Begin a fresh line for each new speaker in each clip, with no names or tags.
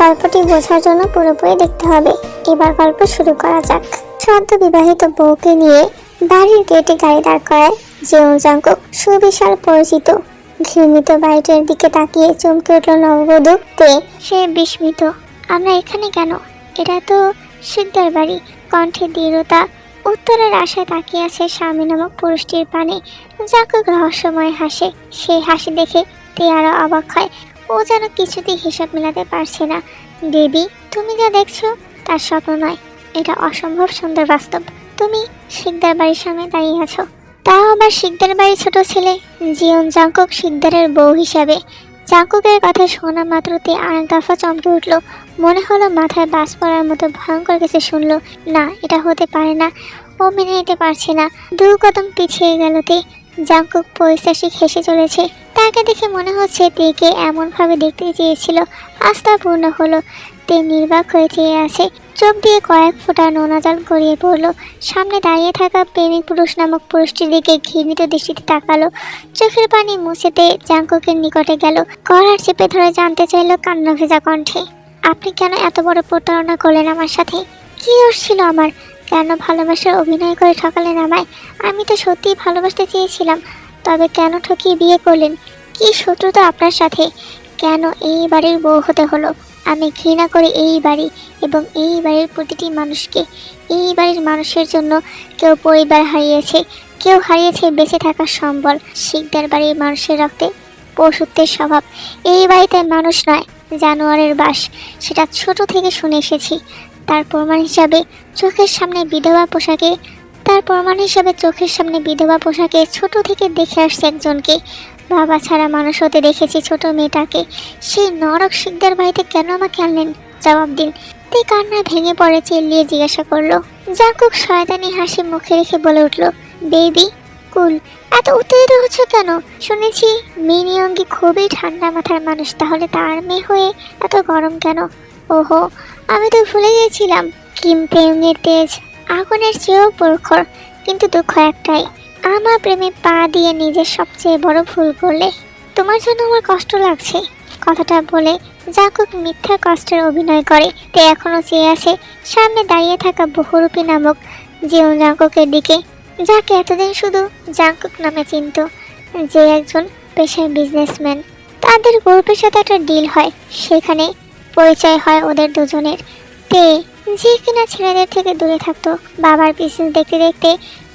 গল্পটি বোঝার জন্য পুরোপুরি দেখতে হবে। এবার গল্প শুরু করা যাক। সদ্য বিবাহিত বউকে নিয়ে বাড়ির গেটে গাড়ি দাঁড় করায় জিয়ং জাংকুক। সুবিশাল পরিচিত ঘৃণিত বাড়িটার দিকে তাকিয়ে চমকে উঠল নববধূ তে। সে বিস্মিত। আমরা এখানে কেন? এটা তো শিকদার বাড়ি। কণ্ঠে দৃঢ়তা। উত্তরের আশায় তাকিয়ে আছে স্বামী নামক পুরুষটির পানে। জাংকুক রহস্যময় হাসে। সেই হাসি দেখে তে আরো অবাক হয়। ও যেন কিছুতেই হিসাব মেলাতে পারছে না। দেবী, তুমি যা দেখছো তার স্বপ্ন নয়, এটা অসম্ভব সুন্দর বাস্তব। তুমি শিকদার বাড়ির সামনে দাঁড়িয়ে আছো, তাও আবার শিকদার বাড়ির ছোট ছেলে জিয়ং জাংকুক শিকদারের বউ হিসাবে। জাংকুকের কথা শোনা মাত্রতে আরেক দফা চমকে উঠল। মনে হলো মাথায় বাজ পড়ার মতো ভয়ঙ্কর কিছু শুনলো। না, এটা হতে পারে না। ও মেনে নিতে পারছে না। দু কদম পিছিয়ে গেল তে। জাংকুক পৈশাচিক হেসে চলেছে। তাকে দেখে মনে হচ্ছে তেকে এমনভাবে দেখতে চেয়েছিল। আস্থা পূর্ণ হলো। তে নির্বাক হয়ে চেয়ে আছে। চোখ দিয়ে কয়েক ফোঁটা নোনা জল গড়িয়ে পড়ল। সামনে দাঁড়িয়ে থাকা প্রেমিক পুরুষ নামক পুরুষটির দিকে ঘৃণিত দৃষ্টিতে তাকালো। চোখের পানি মুছেতে জাংকুকের নিকটে গেল। কলার চেপে ধরে জানতে চাইল কান্না ভেজা কণ্ঠে, আপনি কেন এত বড় প্রতারণা করলেন আমার সাথে? কি দোষ ছিল আমার? কেন ভালোবাসার অভিনয় করে ঠকালেন আমায়? আমি তো সত্যিই ভালোবাসতে চেয়েছিলাম, তবে কেন ঠকিয়ে বিয়ে করলেন? কি শত্রুতা আপনার সাথে? কেন এই বাড়ির বউ হতে হলো? আমি ঘৃণা করি এই বাড়ি এবং এই বাড়ির প্রতিটি মানুষকে। এই বাড়ির মানুষের জন্য কেউ পরিবার হারিয়েছে, কেউ হারিয়েছে বেঁচে থাকার সম্বল। শিকদার বাড়ির মানুষের রক্তে পশুত্বের স্বভাব। এই বাড়িতে মানুষ নয়, জানোয়ারের বাস। সেটা ছোট থেকে শুনে এসেছি। তার প্রমাণ হিসাবে চোখের সামনে বিধবা পোশাকে ছোট থেকে দেখে আসছে একজনকে। বাবা ছাড়া মানুষ হতে দেখেছি ছোট মেয়েটাকে। সেই নরক শিকদার বাড়িতে কেন আমাকে আনলেন? জবাব দিন। তে কান্নায় ভেঙে পড়ে চিল্লিয়ে জিজ্ঞাসা করলো। জাংকুক শয়তানি হাসি মুখে রেখে বলে উঠল, বেবি কুল, এত উত্তেজিত হচ্ছে কেন? শুনেছি মিনি অঙ্গি খুবই ঠান্ডা মাথার মানুষ, তাহলে তার মেয়ে হয়ে এত গরম কেন? ওহো, আমি তো ভুলে গেছিলাম কিম প্রেমের তেজ আগুনের চেয়েও প্রখর। কিন্তু দুঃখ একটাই, আমার প্রেমে পা দিয়ে নিজের সবচেয়ে বড় ভুল করলে। তোমার জন্য আমার কষ্ট লাগছে। কথাটা বলে জাংকুক মিথ্যা কষ্টের অভিনয় করে। তে এখনো চেয়ে আছে সামনে দাঁড়িয়ে থাকা বহুরূপী নামক জিয়ং জাংকুকের দিকে, যাকে এতদিন শুধু জাংকুক নামে চিনত। যে একজন পেশায় বিজনেসম্যান। তাদের গ্রুপের সাথে একটা ডিল হয়, সেখানে পরিচয় হয় ওদের দুজনের। তে যে কিনা ছেলেদের থেকে দূরে থাকতো, বাবার বিজনেস দেখতে দেখতে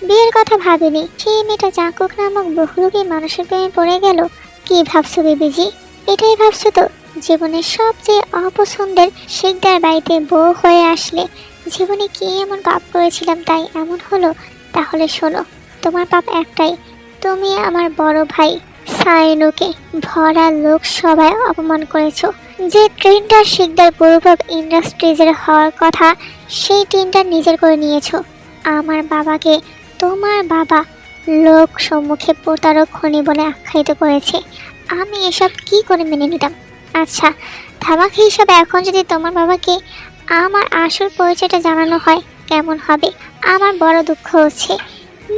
বিয়ের কথা ভাবেনি, সেই মেয়েটা জাংকুক নামক বহুরূপী মানুষের প্রেমে পড়ে গেল। কি ভাবছো বেবিজি? এটাই ভাবছো তো জীবনের সবচেয়ে অপছন্দের শিকদার বাড়িতে বউ হয়ে আসলে জীবনে কি এমন পাপ করেছিলাম তাই এমন হলো? তাহলে শোনো, তোমার পাপ একটাই, তুমি আমার বড় ভাই সাইনুকে ভরা লোকসভায় অপমান করেছো। যে ট্রেনটা শিকদার গ্রুপ অফ ইন্ডাস্ট্রিজের হওয়ার কথা, সেই ট্রেনটা নিজের করে নিয়েছো। আমার বাবাকে তোমার বাবা লোক সম্মুখে প্রতারক খনি বলে আখ্যায়িত করেছে। আমি এসব কি করে মেনে নিতাম? আচ্ছা, ধামাকা হিসাবে এখন যদি তোমার বাবাকে আমার আসল পরিচয়টা জানানো হয় কেমন হবে? আমার বড় দুঃখ হচ্ছে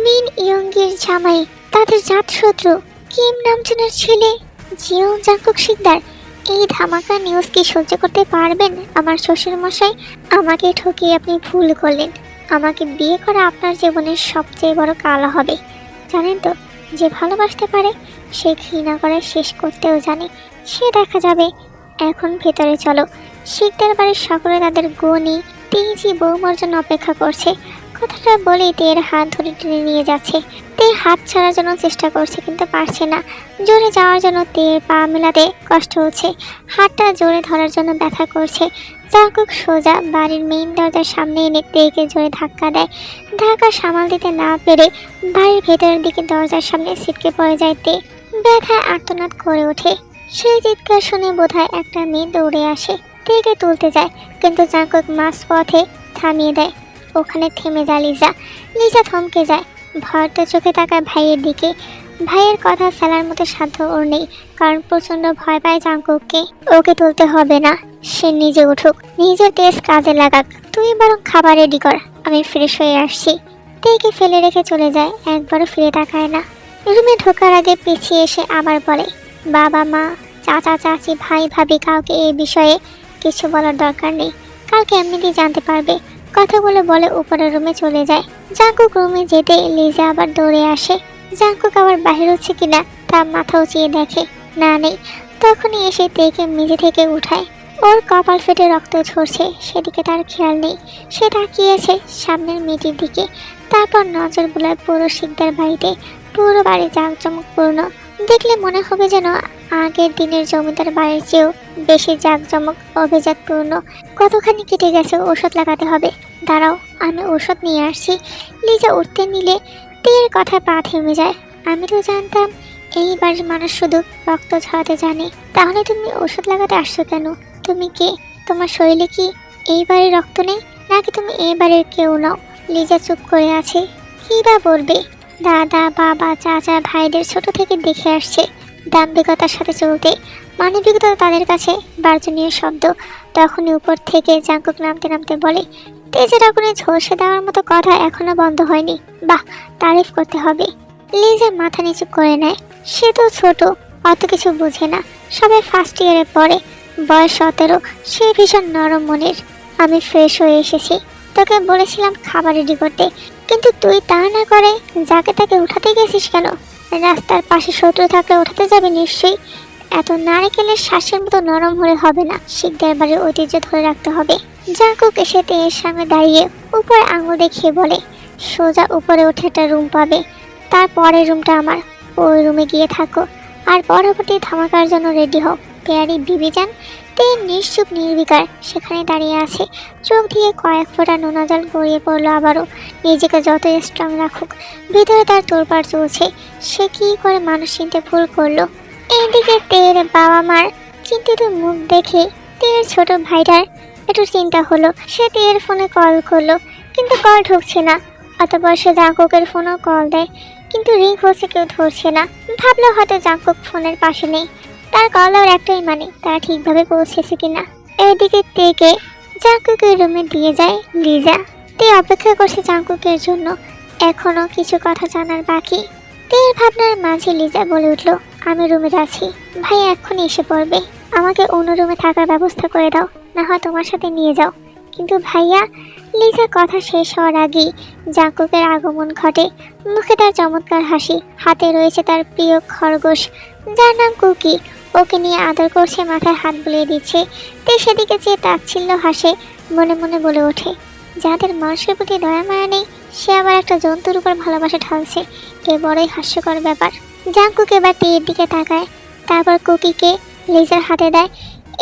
মিন ইয়ঙ্গির জামাই তাদের জাতশত্রু কিম নামজনের ছেলে জিয়ং জাংকুক শিকদার। এই ধামাকা নিউজ কি সহ্য করতে পারবেন আমার শ্বশুর মশাই? আমাকে ঠকিয়ে আপনি ভুল করলেন। আমাকে বিয়ে করা আপনার জীবনের সবচেয়ে বড় কালো হবে। জানেন তো, যে ভালোবাসতে পারে সে ঘৃণা করে শেষ করতেও জানে। সে দেখা যাবে। এখন ভেতরে চলো। শিকদার বাড়ির সকলে তাদের গনি তেজি বৌমার জন্য অপেক্ষা করছে। কথাটা বলেই তের হাত ধরে টেনে নিয়ে যাচ্ছে। তে হাত ছাড়ার জন্য চেষ্টা করছে কিন্তু পারছে না। জোরে যাওয়ার জন্য তের পা মেলাতে কষ্ট হচ্ছে। হাতটা জোরে ধরার জন্য ব্যথা করছে। জাংকুক সোজা বাড়ির মেইন দরজার সামনে এনে তেকে জোরে ধাক্কা দেয়। ধাক্কা সামাল দিতে না পেরে বাড়ির ভেতরের দিকে দরজার সামনে ছিটকে পড়ে যায় তে। ব্যথায় আর্তনাদ করে ওঠে। সেই চিৎকার শুনে বোধহয় একটা মেয়ে দৌড়ে আসে, তেকে তুলতে যায়, কিন্তু জাংকুক মাঝ পথে থামিয়ে দেয়। ওখানে থেমে যায় লিজা। লিজা থমকে যায়, ভয়টা চোখে তাকায় ভাইয়ের দিকে। ভাইয়ের কথা ফেলার মতো সাধ্য ওর নেই, কারণ প্রচন্ড ভয় পায় জাংকুককে। ওকে তুলতে হবে না, সে নিজে উঠুক, নিজের তেজ কাজে লাগাক। তুই বরং খাবার রেডি কর, আমি ফ্রেশ হয়ে আসছি। তেকে ফেলে রেখে চলে যায়, একবারও ফিরে তাকায় না। রুমে ঢোকার আগে পিছিয়ে এসে আবার বলে, বাবা মা চাচা চাচি ভাই ভাবি কাউকে এই বিষয়ে কিছু বলার দরকার নেই, কালকে এমনিতেই জানতে পারবে। কথাগুলো বলে উপরের রুমে চলে যায়। জাঙ্কুক রুমে যেতে লিজা আবার দৌড়ে আসে। জাঙ্কুক আবার বাহির হচ্ছে কিনা তা মাথা উঁচিয়ে দেখে, না নেই। তখনই এসে তেকে মেঝে থেকে উঠায়। ওর কপাল ফেটে রক্ত ঝরছে, সেদিকে তার খেয়াল নেই। সে তাকিয়েছে সামনের মেয়েটির দিকে, তারপর নজর বুলায় পুরো শিকদার বাড়িতে। পুরো বাড়ি জাঁকজমকপূর্ণ, দেখলে মনে হবে যেন আগের দিনের জমিদার বাড়ির চেয়েও বেশি জাঁকজমক অভিজাতপূর্ণ। কতখানি কেটে গেছে, ওষুধ লাগাতে হবে। দাঁড়াও, আমি ওষুধ নিয়ে আসছি। লিজা উঠতে নিলে তের কথায় পা থেমে যায়। আমি তো জানতাম এই বাড়ির মানুষ শুধু রক্ত ঝরাতে জানে, তাহলে তুমি ওষুধ লাগাতে আসছো কেন? তুমি কে? তোমার শরীরে কি এই বাড়ির রক্ত নেই, নাকি তুমি এই বাড়ির কেউ নাও? লিজা চুপ করে আছে, কি বা বলবে। দাদা, বাবা, চাচা, ভাইদের ছোট থেকে দেখে আসছে দাম্ভিকতার সাথে চলতে। মানবিকতা তাদের কাছে বার্জনীয় শব্দ। তখনই উপর থেকে জাঙ্কুক নামতে নামতে বলে, তেজের আগুনে ঝলসে দেওয়ার মতো কথা এখনো বন্ধ হয়নি। বাহ, তারিফ করতে হবে। লিজা মাথা নিচু করে নেয়। সে তো ছোট, অত কিছু বোঝে না, সবাই ফার্স্ট ইয়ারে পড়ে, বয়স 17। সে ভীষণ নরম মনের। আমি ফ্রেশ হয়ে এসেছি, তোকে বলেছিলাম খাবার রেডি করতে, কিন্তু তুই তা না করে যাকে তাকে উঠাতে গেছিস কেন? রাস্তার পাশে শত্রু থাকলে উঠাতে যাবে নিশ্চয়ই। এত নারকেলের শ্বাসের মতো নরম হলে হবে না, শিকদার বাড়ির ঐতিহ্য ধরে রাখতে হবে। জাঙ্কুক এসে তেয়ের সামনে দাঁড়িয়ে উপরে আঙুল দেখিয়ে বলে, সোজা উপরে উঠে একটা রুম পাবে, তারপরের রুমটা আমার। ওই রুমে গিয়ে থাকো, আর পরবর্তী ধামাকার জন্য রেডি হও। পেয়ারি বিবি যান। তে নিশ্চুপ নির্বিকার সেখানে দাঁড়িয়ে আছে। চোখ দিয়ে কয়েক ফোঁটা নোনা জল গড়িয়ে পড়লো আবারও। নিজেকে যতই স্ট্রং রাখুক, ভিতরে তার তোড়পাড় চলছে। সে কি করে মানুষ চিনতে ভুল করলো? এইদিকে তের বাবা মার চিন্তিত মুখ দেখে তের ছোট ভাইটার একটু চিন্তা হলো। সে তের ফোনে কল করলো, কিন্তু কল ঢুকছে না। অতঃপর সে জাঙ্কুকের ফোনও কল দেয়, কিন্তু রিং হচ্ছে, কেউ ধরছে না। ভাবলো হয়তো জাঙ্কুক ফোনের পাশে নেই। তার কল দেওয়ার একটাই মানে, তারা ঠিকভাবে পৌঁছেছে কিনা। এইদিকে তেকে জাঙ্কুকের রুমে দিয়ে যায় লিজা। তে অপেক্ষা করছে জাঙ্কুকের জন্য, এখনো কিছু কথা জানার বাকি। তের ভাবনার মাঝে লিজা বলে উঠল, আমি রুমে যাচ্ছি, ভাই এক্ষুনি এসে পড়বে। আমাকে অন্য রুমে থাকার ব্যবস্থা করে দাও, না হয় তোমার সাথে নিয়ে যাও। কিন্তু ভাইয়া। লিজার কথা শেষ হওয়ার আগেই জাঙ্কুকের আগমন ঘটে। মুখে তার চমৎকার হাসি, হাতে রয়েছে তার প্রিয় খরগোশ, যার নাম কুকি। ওকে নিয়ে আদর করছে, মাথায় হাত বুলিয়ে দিচ্ছে। তে সেদিকে চেয়ে তাচ্ছিল্য হাসে, মনে মনে বলে ওঠে, যাদের মানুষের প্রতি দয়া মায়া নেই, সে আবার একটা জন্তুর উপর ভালোবাসা ঢালছে। এ বড়ই হাস্যকর ব্যাপার। জাঙ্কুক এবার টের দিকে তাকায়, তারপর কুকিকে লিজার হাতে দেয়।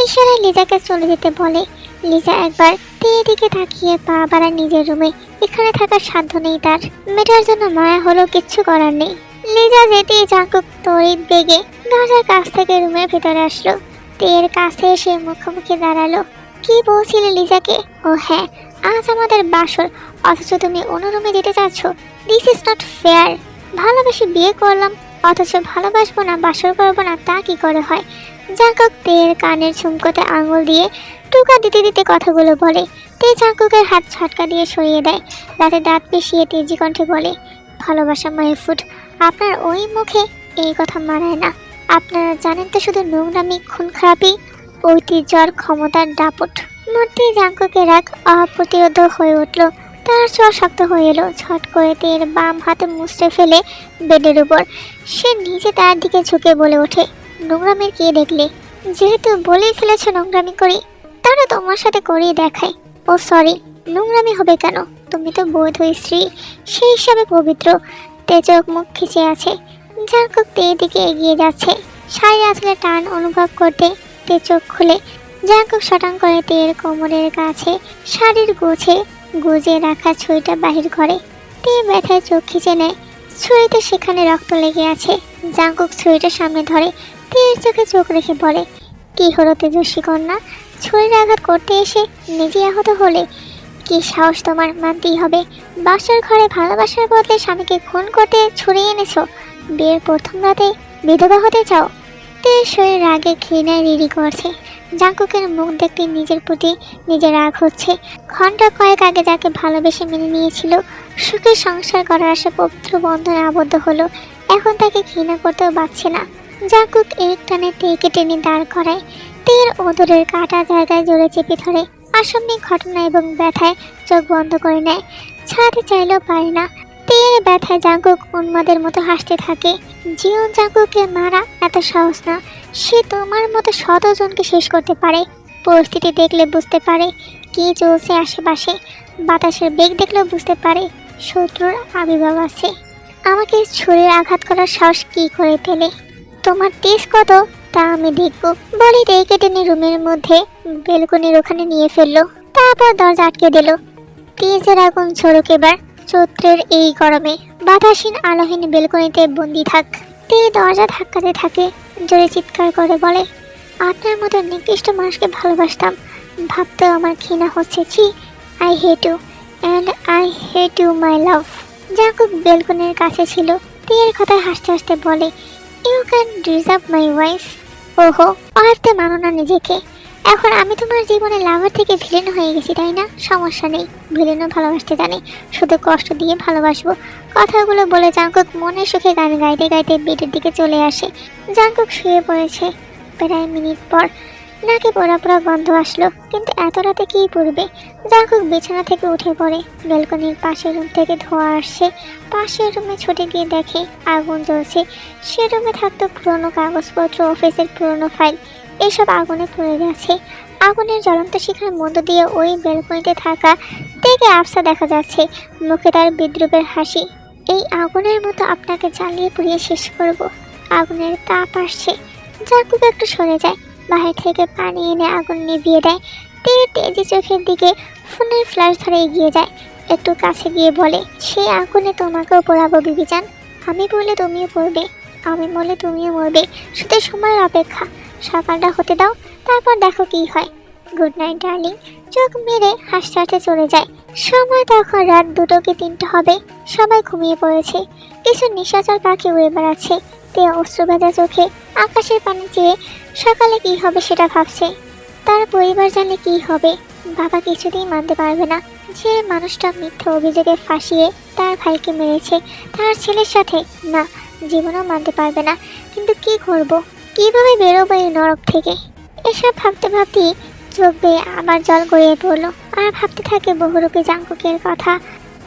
ইশারায় লিজাকে চলে যেতে বলে। লিজা একবার তের দিকে তাকিয়ে পা বাড়ায় নিজের রুমে। এখানে থাকার সাধ্য নেই তার। মেটার জন্য মায়া হলেও কিচ্ছু করার নেই। লিজা যেতেই জাঙ্কুক তড়িৎ বেগে দরজার কাছ থেকে রুমের ভেতরে আসলো। তের কাছে এসে মুখোমুখি দাঁড়ালো। কি বলছিলে লিজাকে? ও হ্যাঁ, আজ আমাদের বাসর, অথচ তুমি অন্য রুমে যেতে চাচ্ছ। This is not fair. ভালোবেসে বিয়ে করলাম, অথচ ভালোবাসবো না, বাসর করবো না, তা কি করে হয়? জাঙ্কুক তের কানের ঝুমকোতে আঙুল দিয়ে টুকা দিতে দিতে কথাগুলো বলে। তে জাঙ্কুকের হাত ছটকা দিয়ে সরিয়ে দেয়। দাঁতে দাঁত পিষিয়ে তেজি কণ্ঠে বলে, ভালোবাসা মাহফুট, আপনার ওই মুখে এই কথা মানায় না। আপনারা জানেন তো শুধু নোংরামি, খুন খারাপি, ঐতিহ্যর ক্ষমতার দাপট। মূর্তি জাঙ্কুকের রাগ অপ্রতিরোধ হয়ে উঠল। তার চোখ শক্ত হয়ে এলো। ছট করে তের বাম হাতে মুছড়ে ফেলে বেডের উপর সে নিজে তার দিকে ঝুঁকে বলে ওঠে, নোংরামির কে দেখলে? যেহেতু বলেই ফেলেছ নোংরামি করি, তাহলে তোমার সাথে করিয়ে দেখাই। ও সরি, নোংরামি হবে কেন? তুমি তো বৈধ স্ত্রী, সেই হিসাবে পবিত্র। তে চোখ মুখ খিচে আছে। জাঙ্কুক তের দিকে এগিয়ে যাচ্ছে। শাড়ির আঁচলে টান অনুভব করতে তে চোখ খুলে। জাঙ্কুক শটাং করে তের কোমরের কাছে শাড়ির গোছে গুজে রাখা ছুরিটা বাহির করে। তে ব্যথায় চোখ খিচে নেয়। ছুরিতে সেখানে রক্ত লেগে আছে। জাঙ্কুক ছুরিটা সামনে ধরে। তের চোখে চোখ রেখে বলে, কি হলো তেজস্বী কন্যা? ছুরির আঘাত করতে এসে নিজে আহত হলে? কি সাহস তোমার, মানতেই হবে। বাসার ঘরে ভালোবাসার বদলে স্বামীকে খুন করতে ছুরি এনেছো। বিয়ের প্রথম রাতে বিধবা হতে চাও? তে শরীর রাগে ঘৃণায় রিরি করছে। জাঙ্কুকের মুখ দেখতে নিজের প্রতি নিজের রাগ হচ্ছে। ঘন্টা কয়েক আগে যাকে ভালোবেসে মেনে নিয়েছিল, সুখে সংসার করার আশা পবিত্র বন্ধনে আবদ্ধ হলো, এখন তাকে ঘৃণা করতেও পারছে না। জাঙ্কুক এক টানে তেকে টেনে দাঁড় করায়। তীর ওদরের কাটা জায়গায় জোরে চেপে ধরে। আসম্মিক ঘটনা এবং ব্যথায় চোখ বন্ধ করে নেয়, ছাড়াতে চাইলেও পারে না। তীর ব্যথায় জাঙ্কুক উন্মাদের মতো হাসতে থাকে। জিয়ন জাঙ্কুককে মারা এত সহজ না। সে তোমার মতো শতজনকে শেষ করতে পারে। পরিস্থিতি দেখলে বুঝতে পারে কি চলছে আশেপাশে। বাতাসের বেগ দেখলেও বুঝতে পারে শত্রুর আবির্ভাব আছে। আমাকে ছুরির আঘাত করার সাহস কি করে পেলে? তোমার তেজ কত তা আমি দেখব। বলে টেকে টেনে রুমের মধ্যে বেলকনির ওখানে নিয়ে ফেললো। তারপর দরজা আটকে দিল। তেজের আগুন ঝরুক এবার চৈত্রের এই গরমে। বাতাসহীন আলোহীন বেলকনিতে বন্দি থাক। তে দরজা ধাক্কাতে থাকে, জোরে চিৎকার করে বলে, আপনার মতো নিকৃষ্ট মানুষকে ভালোবাসতাম, ভাবতেও আমার ঘৃণা হচ্ছে। ছি, I hate you and I hate you my love. Jungkook বেলকনির কাছে ছিল। তের কথায় হাসতে হাসতে বলে, you can deserve my wife. ওহো, অর্থে মানো না নিজেকে। এখন আমি তোমার জীবনে লাভার থেকে ভিলেন হয়ে গেছি, তাই না? সমস্যা নেই, ভিলেনও ভালোবাসতে জানে, শুধু কষ্ট দিয়ে ভালোবাসবো। কথাগুলো বলে জাঙ্কুক মনের সুখে গান গাইতে গাইতে বেডের দিকে চলে আসে। জাঙ্কুক শুয়ে পড়েছে। প্রায় মিনিট পর নাকে পোড়া পোড়া গন্ধ আসলো, কিন্তু এত রাতে কী পড়বে? জাঙ্কুক বিছানা থেকে উঠে পড়ে। ব্যালকনির পাশের রুম থেকে ধোঁয়া আসছে। পাশের রুমে ছুটে গিয়ে দেখে আগুন জ্বলছে। সে রুমে থাকতো পুরনো কাগজপত্র, অফিসের পুরনো ফাইল, এসব আগুনে পড়ে গেছে। আগুনের জ্বলন্ত শিখার মধ্য দিয়ে ওই ব্যালকনিতে থাকা থেকে আফসা দেখা যাচ্ছে, মুখে তার বিদ্রুপের হাসি। এই আগুনের মতো আপনাকে জ্বালিয়ে পুড়িয়ে শেষ করব। আগুনের তাপ আসছে। জাঙ্কুক একটু সরে যায়, বাহির থেকে পানি এনে আগুন নিভিয়ে দেয়। তেজি চোখের দিকে ফোনের ফ্ল্যাশ ধরে এগিয়ে যায়। একটু কাছে গিয়ে বলে, সেই আগুনে তোমাকেও পোড়াবো বিবিজান। আমি বললে তুমিও পড়বে, আমি বললে তুমিও মরবে। শুধু সময়ের অপেক্ষা। সকালটা হতে দাও, তারপর দেখো কি হয়। Good night darling. চোখ মেরে হাসতে হাসতে চলে যায়। সময় তখন রাত 2টো কি 3টে হবে। সবাই ঘুমিয়ে পড়েছে। কিছু নিশাচর পাখি উড়ে বেড়াচ্ছে। তে অশ্রু ভেজা চোখে আকাশের পানি চেয়ে সকালে কি হবে সেটা ভাবছে। তার পরিবার জানলে কি হবে? বাবা কিছুতেই মানতে পারবে না যে মানুষটা মিথ্যা অভিযোগে ফাঁসিয়ে তার ভাইকে মেরেছে তার ছেলের সাথে। না, জীবনেও মানতে পারবে না। কিন্তু কি করব? কিভাবে বেরোবো এই নরক থেকে? এসব ভাবতে ভাবতেই চোখ বেয়ে আবার জল গড়িয়ে পড়লো। আর ভাবতে থাকে বহুরূপী জাঙ্কুকের কথা।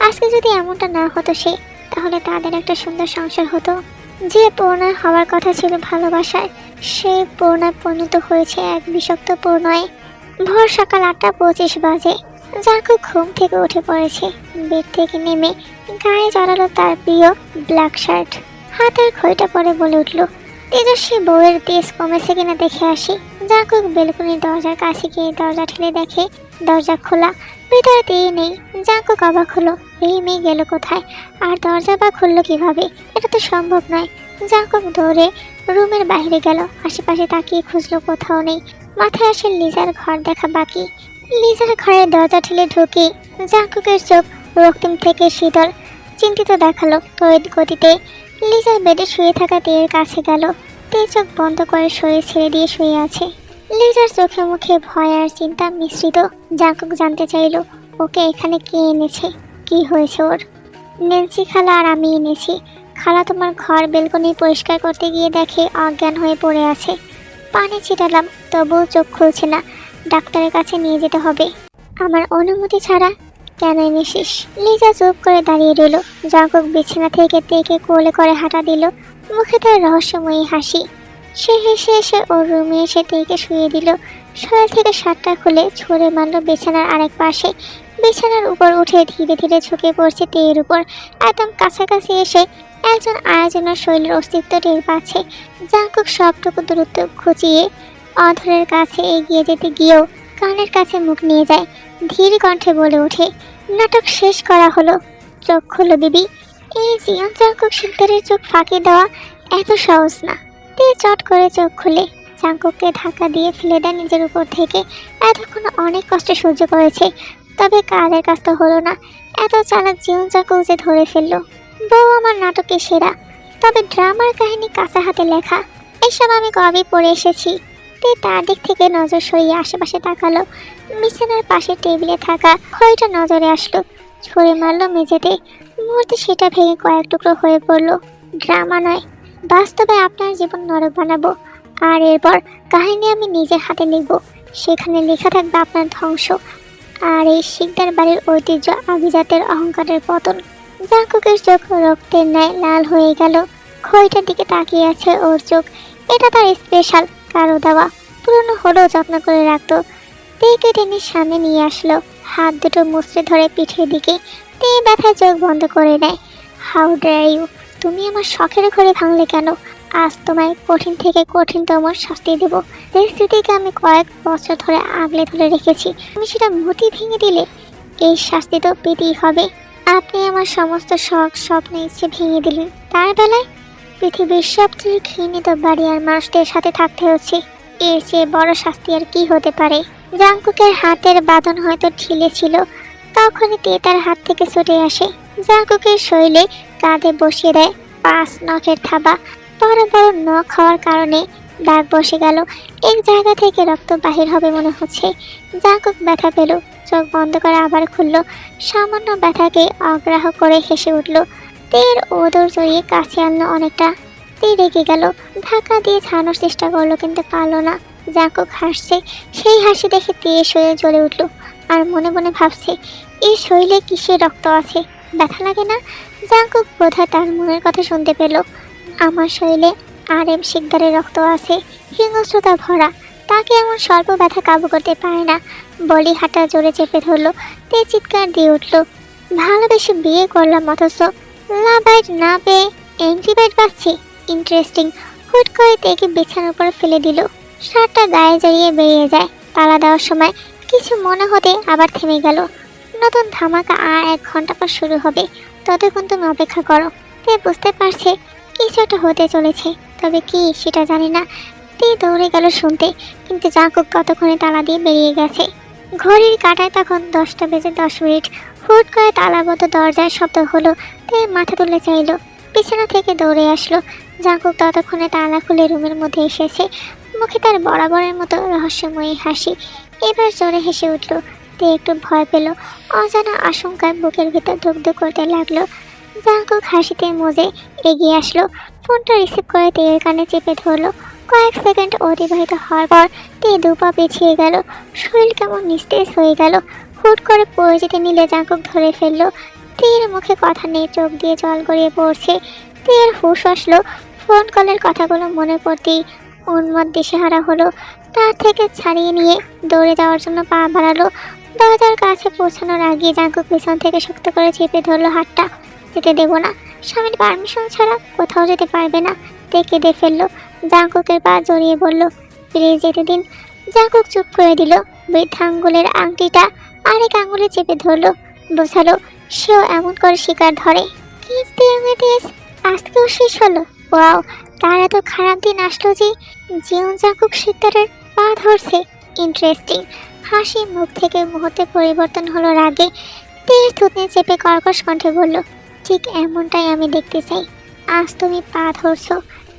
আজকে যদি এমনটা না হতো সে, তাহলে তাদের একটা সুন্দর সংসার হতো। যে প্রণয় হওয়ার কথা ছিল ভালোবাসায়, সে প্রণয় পরিণত হয়েছে এক বিষাক্ত প্রণয়ে। ভোর সকাল 8:25 বাজে। জাঙ্কুক ঘুম থেকে উঠে পড়েছে। বেড থেকে নেমে গায়ে জড়ালো তার প্রিয় ব্ল্যাক শার্ট। হাতের খইটা পরে বলে উঠল, তেজস্বী বউয়ের তেজ কমেছে কিনা দেখে আসি। জাঙ্কুক বেলকনির দরজার কাছে গিয়ে দরজা ঠেলে দেখে দরজা খোলা। ভিতরে তেই নেই। জাঙ্কুক অবাক হলো, এই মেয়ে গেল কোথায়? আর দরজা বা খুললো কিভাবে? এটা তো সম্ভব নয়। জাঙ্কুক দৌড়ে রুমের বাইরে গেল। আশেপাশে তাকিয়ে খুঁজলো, কোথাও নেই। মাথায় আসে লিজার ঘর দেখা বাকি। লিজার ঘরের দরজা ঠেলে ঢুকে জাঙ্কুকের চোখ রক্তিম থেকে শীতল চিন্তিত দেখালো। তড়িৎ গতিতে লিজার বেডে শুয়ে থাকা তেয়ের কাছে গেল। তে চোখ বন্ধ করে শরীর ছেড়ে দিয়ে শুয়ে আছে। লিজার চোখে মুখে ভয় আর চিন্তা মিশ্রিত। জাঙ্কুক জানতে চাইল, ওকে এখানে কে এনেছে? কি হয়েছে ওর? নেন্সি খালা আর আমি এনেছি। খালা তোমার ঘর বেলকনি পরিষ্কার করতে গিয়ে দেখে অজ্ঞান হয়ে পড়ে আছে। পানি ছিটালাম, তবুও চোখ খুলছে না। ডাক্তারের কাছে নিয়ে যেতে হবে। আমার অনুমতি ছাড়া কেন এনেছিস? লিজা চুপ করে দাঁড়িয়ে রইল। জাঙ্কুক বিছানা থেকে তেকে কোলে করে হাঁটা দিল। মুখে তার রহস্যময়ী হাসি। সে হেসে এসে ওর রুমে এসে তেকে শুয়ে দিল। শরীর থেকে শার্টটা খুলে ছুঁড়ে মারল বিছানার আরেক পাশে। বিছানার উপর উঠে ধীরে ধীরে ঝুঁকে পড়ছে তেয়ের উপর। একদম কাছাকাছি এসে একজন আয়োজনের শৈলীর অস্তিত্ব টের পাচ্ছে। জাঙ্কুক সবটুকু দূরত্ব ঘুচিয়ে অধরের কাছে এগিয়ে যেতে গিয়েও কানের কাছে মুখ নিয়ে যায়। ধীর কণ্ঠে বলে ওঠে, নাটক শেষ করা হলো, চোখ খুলো বিবি। এই জিয়ন জাঙ্কুক শিকদারের চোখ ফাঁকি দেওয়া এত সহজ না। তে চট করে চোখ খুলে জাঙ্কুককে ধাক্কা দিয়ে ফেলে দেয় নিজের উপর থেকে। এতক্ষণ অনেক কষ্ট সহ্য করেছে, তবে কাজের কাজ তো হলো না। এত চালাক জিয়ন জাঙ্কুক যে ধরে ফেললো। বউ আমার নাটকে সেরা, তবে ড্রামার কাহিনী কাঁচা হাতে লেখা। এসব আমি কবে পড়ে এসেছি। তে তার দিক থেকে নজর সরিয়ে আশেপাশে তাকালো। বিছানার পাশে টেবিলে থাকা খড়িটা নজরে আসলো। ছুঁড়ে মারলো মেঝেতে। মুহূর্তে সেটা ভেঙে কয়েক টুকরো হয়ে পড়লো। ড্রামা নয়, বাস্তবে আপনার জীবন নরক বানাবো। আর এরপর কাহিনী আমি নিজের হাতে লিখব। সেখানে লেখা থাকবে আপনার ধ্বংস আর এই শিকদার বাড়ির ঐতিহ্য, আভিজাতের অহংকারের পতন। জাঙ্কুকের চোখ রক্তের ন্যায় লাল হয়ে গেল। ঘড়িটার দিকে তাকিয়ে আছে ওর চোখ। এটা তার স্পেশাল কারো দেওয়া, পুরনো হলেও যত্ন করে রাখতো। তেকে টেনে সামনে নিয়ে আসলো, হাত দুটো মুচড়ে ধরে পিঠের দিকে। তে ব্যথায় চোখ বন্ধ করে নেয়। হাউ ডেয়ার ইউ, তুমি আমার শখের ঘরে ভাঙলে কেন? আজ তোমায় কঠিন থেকে কঠিনতম শাস্তি দেব। যে স্মৃতিকে আমি কয়েক বছর ধরে আগলে ধরে রেখেছি, তুমি সেটা মতি ভেঙে দিলে। এই শাস্তি তো পেতেই হবে। আপনি আমার সমস্ত শখ, স্বপ্ন, ইচ্ছে ভেঙে দিলেন। তার বেলায় পৃথিবীর সবচেয়ে ঘৃণিত বাড়ি আর মানুষদের সাথে থাকতে হচ্ছে। এর চেয়ে বড় শাস্তি আর কি হতে পারে? জাঙ্কুকের হাতের বাঁধন হয়তো ঢিলে ছিল, তখনই তে তার হাত থেকে ছুটে আসে। জাঙ্কুকের শরীরে কাঁধে বসিয়ে দেয় 5 নখের থাবা। বড় বড় নখ হওয়ার কারণে দাগ বসে গেল। এক জায়গা থেকে রক্ত বাহির হবে মনে হচ্ছে। জাঙ্কুক ব্যথা পেল, চোখ বন্ধ করে আবার খুলল। সামান্য ব্যথাকে অগ্রাহ্য করে হেসে উঠল। তের ওদর জড়িয়ে কাছে আনলো অনেকটা। তে রেগে গেল, ধাক্কা দিয়ে ছাড়ানোর চেষ্টা করলো কিন্তু পারলো না। জাঙ্কুক হাসছে, সেই হাসি দেখে তে শরীরে জ্বলে উঠল আর মনে মনে ভাবছে, এই শরীরে কিসের রক্ত আছে, ব্যথা লাগে না? জাঙ্কুক বোধহয় তার মনের কথা শুনতে পেল। আমার শরীরে RM শিকদারের রক্ত আছে, হিংস্রতা ভরা। তাকে এমন স্বল্প ব্যথা কাবু করতে পারে না। বলি হাঁটা জোরে চেপে ধরলো। তে চিৎকার দিয়ে উঠল, ভালোবেসে বিয়ে করলাম অথচ লাভাইট না পেয়ে অ্যান্টিবায়োটিক পাচ্ছি। ইন্টারেস্টিং। হুট করে তেকে বিছানার উপর ফেলে দিল। শার্টটা গায়ে জড়িয়ে বেরিয়ে যায়। তালা দেওয়ার সময় কিছু মনে হতে আবার থেমে গেল। নতুন ধামাকা আর 1 ঘন্টা পর শুরু হবে, ততক্ষণ তুমি অপেক্ষা করো। তে বুঝতে পারছে কিছু একটা হতে চলেছে, তবে কি সেটা জানি না। তে দৌড়ে গেল শুনতে, কিন্তু জাঙ্কুক ততক্ষণে তালা দিয়ে বেরিয়ে গেছে। ঘড়ির কাঁটায় তখন 10টা বেজে 10 মিনিট। হুট করে তালাবদ্ধ দরজার শব্দ হলো। তে মাথা তুলে চাইল, বিছানা থেকে দৌড়ে আসলো। জাঙ্কুক ততক্ষণে তালা খুলে রুমের মধ্যে এসেছে। মুখে তার বরাবরের মতো রহস্যময়ী হাসি। এবার জোরে হেসে উঠল। তে একটু ভয় পেল, অজানা আশঙ্কায় বুকের ভিতর ধুকধুক করতে লাগলো। জাঙ্কুক হাসিতে মজে এগিয়ে আসলো, ফোনটা রিসিভ করে তের কানে চেপে ধরলো। কয়েক সেকেন্ড অতিবাহিত হওয়ার পর তে দুপা পিছিয়ে গেল। শরীর কেমন নিস্তেজ হয়ে গেল। হুট করে পড়ে যেতে নিলে জাঙ্কুক ধরে ফেললো। তের মুখে কথা নেই, চোখ দিয়ে জল গড়িয়ে পড়ছে। তের হুঁশ আসলো। ফোন কলের কথাগুলো মনে পড়তেই উন্মাদ দিশেহারা হলো। তার থেকে ছাড়িয়ে নিয়ে দৌড়ে যাওয়ার জন্য পা বাড়ালো। দরজার কাছে পৌঁছানোর আগে জাঙ্কুক পিছন থেকে শক্ত করে চেপে ধরলো হাতটা। যেতে দেবো না, স্বামীর পারমিশন ছাড়া কোথাও যেতে পারবে না। তে কেঁদে ফেললো। জাঙ্কুকের পা জড়িয়ে বলল, প্লিজ যেতে দিন। জাঙ্কুক চুপ করে দিল। বৃদ্ধা আঙ্গুলের আংটিটা আরেক আঙ্গুলে চেপে ধরলো, বোঝালো সেও এমন করে শিকার ধরে। আজকেও শেষ হলো। ওয়াও, তার এত খারাপ দিন আসলো যে জীবন জাঙ্কুক শিকদারের পা ধরছে। ইন্টারেস্টিং। হাসি মুখ থেকে মুহূর্তে পরিবর্তন হলো রাগে। তেজ থুতনি চেপে কর্কশ কণ্ঠে বলল, ঠিক এমনটাই আমি দেখতে চাই। আজ তুমি পা ধরছো,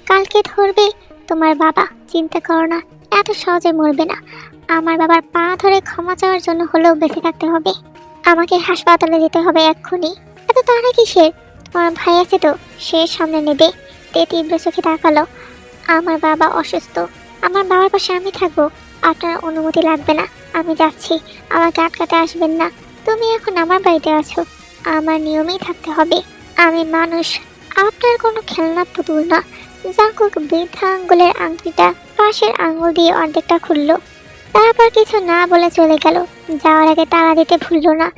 কালকে ধরবে তোমার বাবা। চিন্তা করো না, এত সহজে মরবে না। আমার বাবার পা ধরে ক্ষমা চাওয়ার জন্য হলেও বেঁচে থাকতে হবে। আমাকে হাসপাতালে যেতে হবে এক্ষুনি। এত তাড়া কিসের? তোমার ভাই আছে তো, সে সামনে নেবে। তে তীব্র চোখে তাকালো। আমার বাবা অসুস্থ, আমার বাবার পাশে আমি থাকবো। আপনার অনুমতি লাগবে না, আমি যাচ্ছি। আমাকে আটকাতে আসবেন না। তুমি এখন আমার বাড়িতে আছো, আমার নিয়মেই থাকতে হবে। আমি মানুষ, আপনার কোনো খেলনা পুতুল না। জাঙ্কুক বৃদ্ধা আঙ্গুলের আংটিটা পাশের আঙ্গুল দিয়ে অর্ধেকটা খুললো। তারপর কিছু না বলে চলে গেল। যাওয়ার আগে তালা দিতে ভুললো না।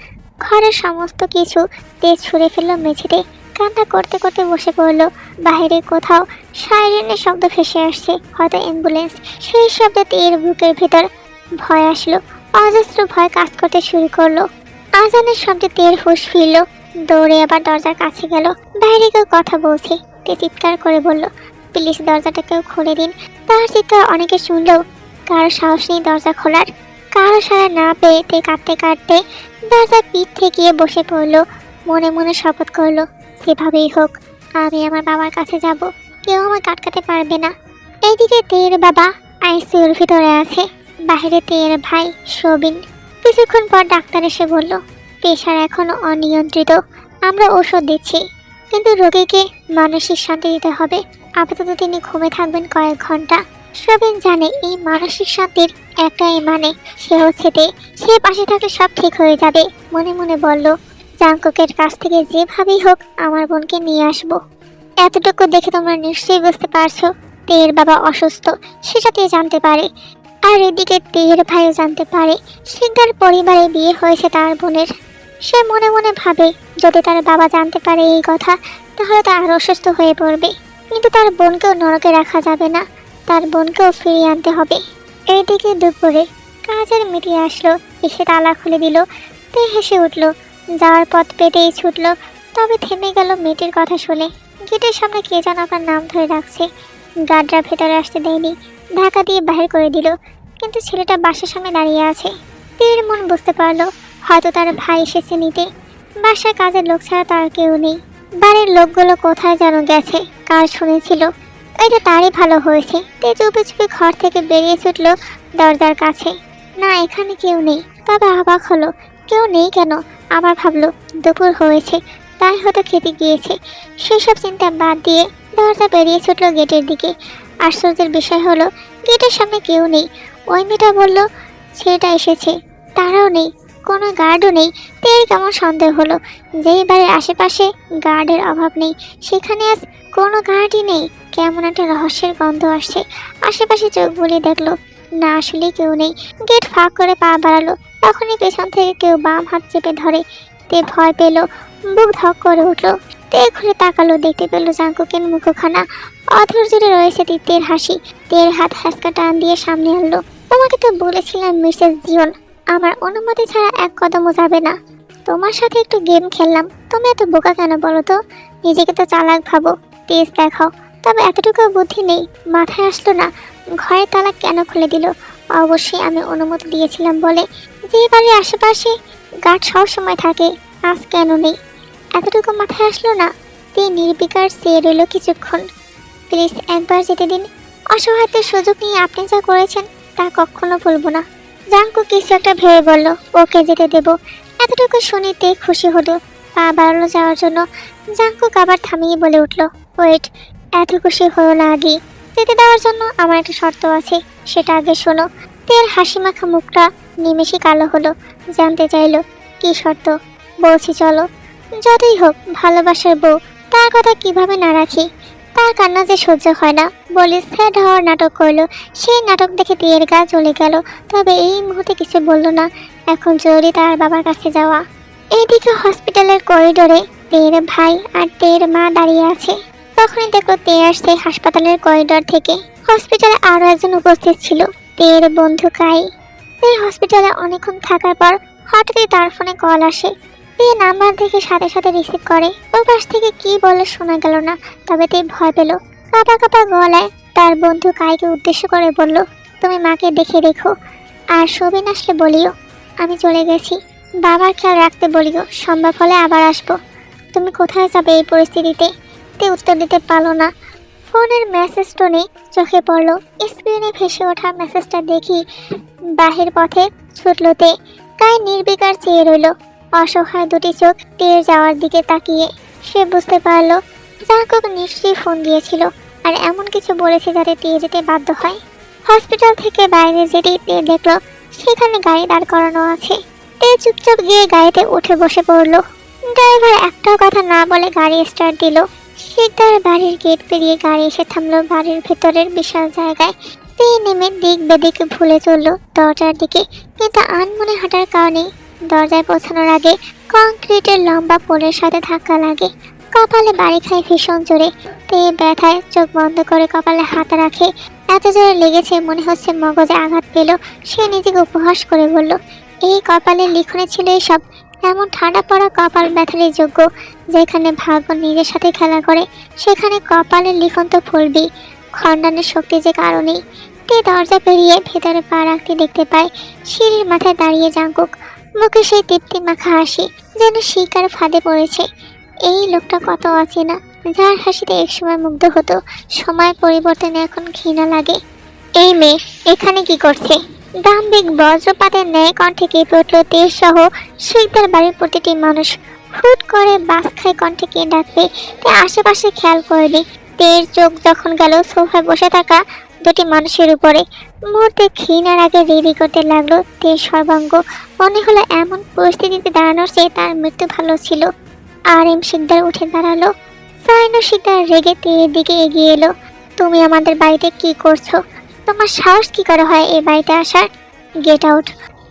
ঘরের সমস্ত কিছু তেজ ছুঁড়ে ফেললো মেঝেতে। কান্না করতে করতে বসে পড়লো। বাইরে কোথাও সাইরেনের শব্দ ভেসে আসছে, হয়তো অ্যাম্বুলেন্স। সেই শব্দে তের বুকের ভেতর ভয় আসলো। অজস্র ভয় কাজ করতে শুরু করলো। আজানের শব্দে তের হুঁশ ফিরল। দৌড়ে আবার দরজার কাছে গেল। বাইরে কেউ কথা বলছে। তে চিৎকার করে বলল, প্লিজ দরজাটা কেউ খুলে দিন। তার চিৎকার অনেকে শুনলেও কারো সাহস নেই দরজা খোলার। কারো সাড়া না পেয়ে তে কাঁদতে কাঁদতে দরজার পিঠ ঠেকিয়ে বসে পড়লো। মনে মনে শপথ করলো, যেভাবেই হোক আমি আমার বাবার কাছে যাব, কেউ আমাকে আটকাতে পারবে না। এইদিকে তের বাবা আইসিইউর ভিতরে আছে, বাইরে তের ভাই সবিন। কিছুক্ষণ পর ডাক্তার এসে বলল, প্রেশার এখনো অনিয়ন্ত্রিত, আমরা ওষুধ দিচ্ছি, কিন্তু রোগীকে মানসিক শান্তি দিতে হবে। আপাতত তিনি ঘুমে থাকবেন কয়েক ঘন্টা। সবিন জানে এই মানসিক শান্তির একটাই মানে, সে হচ্ছে তে। সে পাশে থাকলে সব ঠিক হয়ে যাবে। মনে মনে বলল, জাঙ্কুকের কাছ থেকে যেভাবেই হোক আমার বোনকে নিয়ে আসবো। এতটুকু দেখে তোমরা নিশ্চয়ই বুঝতে পারছো তের বাবা অসুস্থ, সেটা তে জানতে পারে। আর এদিকে তের ভাইও জানতে পারে শিকদার পরিবারে বিয়ে হয়েছে তার বোনের। সে মনে মনে ভাবে যদি তার বাবা জানতে পারে এই কথা তাহলে তা আরো অসুস্থ হয়ে পড়বে। কিন্তু তার বোনকেও নরকে রাখা যাবে না, তার বোনকেও ফিরিয়ে আনতে হবে। এইদিকে দুপুরে কাজের মিটিয়ে আসলো, এসে তালা খুলে দিল। তে হেসে উঠল, যাওয়ার পথ পেতেই ছুটল। তবে থেমে গেল মেয়েটির কথা শুনে। গেটের সামনে কে যেন আপনার নাম ধরে রাখছে। গার্ডরা ভেতরে আসতে দেয়নি, ধাক্কা দিয়ে বাহির করে দিল। কিন্তু ছেলেটা বাসার সামনে দাঁড়িয়ে আছে। তের মন বুঝতে পারলো হয়তো তার ভাই এসেছে নিতে। বাসায় কাজের লোক ছাড়া তার কেউ নেই। বাড়ির লোকগুলো কোথায় যেন গেছে, কার শুনেছিল। এটা তারই ভালো হয়েছে। তে চুপে চুপে ঘর থেকে বেরিয়ে ছুটল দরজার কাছে। না, এখানে কেউ নেই। তবে অবাক হলো, কেউ নেই কেন। আবার ভাবলো দুপুর হয়েছে, তাই হয়তো খেতে গিয়েছে। সেসব চিন্তা বাদ দিয়ে দরজা বেরিয়ে ছুটল গেটের দিকে। আশ্চর্যের বিষয় হলো গেটের সামনে কেউ নেই। ওই মেয়েটা বলল ছেলেটা এসেছে, তারাও নেই, কোনো গার্ডও নেই। তের কেমন সন্দেহ হলো, যেই বাড়ির আশেপাশে গার্ডের অভাব নেই সেখানে আজ কোনো গার্ডই নেই। কেমন একটা রহস্যের গন্ধ আসছে। আশেপাশে চোখ বুলিয়ে দেখলো না, আসলে কেউ নেই। গেট ফাঁক করে পা বাড়ালো, তখনই পেছন থেকে কেউ বাম হাত চেপে ধরে। তে ভয় পেল, বুক ধক করে উঠলো। তে ঘুরে তাকালো, দেখতে পেল জাঙ্কুকের মুখখানা। অধর জুড়ে রয়েছে তীর্থের হাসি। তের হাত হ্যাঁচকা টান দিয়ে সামনে আনলো। তোমাকে তো বলেছিলাম মিসেস জিওন, আমার অনুমতি ছাড়া এক কদমও যাবে না। তোমার সাথে একটু গেম খেললাম, তুমি এত বোকা কেন বলো তো? নিজেকে তো চালাক ভাবো, তেজ দেখাও। তবে এতটুকু বুদ্ধি নেই, মাথায় আসলো না ঘরের তালা কেন খুলে দিল? অবশ্যই আমি অনুমতি দিয়েছিলাম বলে। যে বাড়ির আশেপাশে গার্ড সবসময় থাকে, আজ কেন নেই? এতটুকু মাথায় আসলো না। তে নির্বিকার চেয়ে রইল কিছুক্ষণ। প্লিজ একবার যেতে দিন। অসহায়ত্বের সুযোগ নিয়ে আপনি যা করেছেন তা কখনো ভুলবো না। জাঙ্কু কিছু একটা ভেবে বলল, ওকে যেতে দেব। এতটুকু শুনিতে খুশি হলো, পা বাড়ালো যাওয়ার জন্য। জাঙ্কু আবার থামিয়ে বলে উঠল, ওয়েট, এত খুশি হলো না আগে। যেতে দেওয়ার জন্য আমার একটা শর্ত আছে, সেটা আগে শোনো। তের হাসি মাখা মুখটা নিমেষে কালো হলো। জানতে চাইলো কি শর্ত? বলছি চলো। যতই হোক ভালোবাসার বউ, তার কথা কিভাবে না রাখি। তার কান্না যে সহ্য হয় না বলে স্যাড হওয়ার নাটক করলো। সেই নাটক দেখে তের গা চলে গেল। তবে এই মুহূর্তে কিছু বলল না। এখন জরুরি তার বাবার কাছে যাওয়া। এইদিকে হসপিটালের করিডোরে তের ভাই আর তের মা দাঁড়িয়ে আছে। তখনই দেখলো তে আসছে হাসপাতালের করিডোর থেকে। হসপিটালে আরো একজন উপস্থিত ছিল, তের বন্ধু কাই। তে হসপিটালে অনেকক্ষণ থাকার পর হঠাৎই তার ফোনে কল আসে। তে নাম্বার দেখে সাথে সাথে রিসিভ করে। ওর পাশ থেকে কি বলে শোনা গেল না, তবে তে ভয় পেল। কাঁপা কাঁপা গলায় তার বন্ধু কাইকে উদ্দেশ্য করে বলল, তুমি মাকে দেখে রেখো, আর সবিন আসলে বলিও আমি চলে গেছি। বাবার খেয়াল রাখতে বলিও, সম্ভব হলে আবার আসবো। তুমি কোথায় যাবে এই পরিস্থিতিতে? তে উত্তর দিতে পারলো না। ফোনের মেসেজ টোনে চোখে পড়লো। স্ক্রিনে ভেসে ওঠা মেসেজটা দেখি বাহির পথে ছুটলো তে। কাই নির্বিকার চেয়ে রইল, অসহায় দুটি চোখ টের যাওয়ার দিকে তাকিয়ে। সে বুঝতে পারলো জাঙ্কুক নিশ্চয়ই ফোন দিয়েছিল আর এমন কিছু বলেছে যাতে তে যেতে বাধ্য হয়। হসপিটাল থেকে বাইরে যেতেই তে দেখলো সেখানে গাড়ি দাঁড় করানো আছে। তে চুপচাপ গিয়ে গাড়িতে উঠে বসে পড়লো। ড্রাইভার একটাও কথা না বলে গাড়ি স্টার্ট দিল। শিকদার বাড়ির গেট পেরিয়ে গাড়ি এসে থামলো বাড়ির ভেতরের বিশাল জায়গায়। তে নেমে দিক বেদিক ভুলে চললো দরজার দিকে, কিন্তু আনমনে হাঁটার কারণে দরজায় পৌঁছানোর আগে কংক্রিটের লম্বা পোলের সাথে ধাক্কা লাগে। কপালে বাড়ি খায় ভীষণ জোরে। তে ব্যথায় চোখ বন্ধ করে কপালে হাত রাখে। এত জোরে লেগেছে মনে হচ্ছে মগজে আঘাত পেল। সে নিজেকে উপহাস করে বলল, এই কপালের লিখনে ছিল এসব। এমন ঠান্ডা পড়া কপাল ব্যথারই যোগ্য। যেখানে ভাগ্য নিজের সাথে খেলা করে সেখানে কপালের লিখন তো ফলবেই। খণ্ডানের শক্তি যে কারণেই। তে দরজা পেরিয়ে ভেতরে পা রাখতে দেখতে পায় সিঁড়ির মাথায় দাঁড়িয়ে জাঙ্কুক। মুখে সেই তৃপ্তি মাখা হাসি, যেন শিকার ফাঁদে পড়েছে। এই লোকটা কত অচেনা, যার হাসিতে একসময় মুগ্ধ হতো, সময় পরিবর্তনে এখন ঘৃণা লাগে। এই মেয়ে এখানে কি করছে? দাম্ভিক বজ্রপাতের ন্যায় কণ্ঠে কেঁপে উঠল তেজ সহ শিকদার বাড়ির প্রতিটি মানুষ। হুট করে বাস খায় কণ্ঠে কে ডাকবে। তে আশেপাশে খেয়াল করবে। তের চোখ যখন গেল সোফায় বসে থাকা দুটি মানুষের উপরে। মুহূর্তে ঘৃণার আগে রেডি করতে লাগলো তের সর্বাঙ্গ। মনে হলো এমন পরিস্থিতিতে দাঁড়ানোর চেয়ে তার মৃত্যু ভালো ছিল। আর এম শিকদার উঠে দাঁড়ালো। সাইনো শিকদার রেগে তের দিকে এগিয়ে এলো। তুমি আমাদের বাড়িতে কি করছো? তোমার সাহস কি করে হয় এই বাড়িতে আসার? Get out.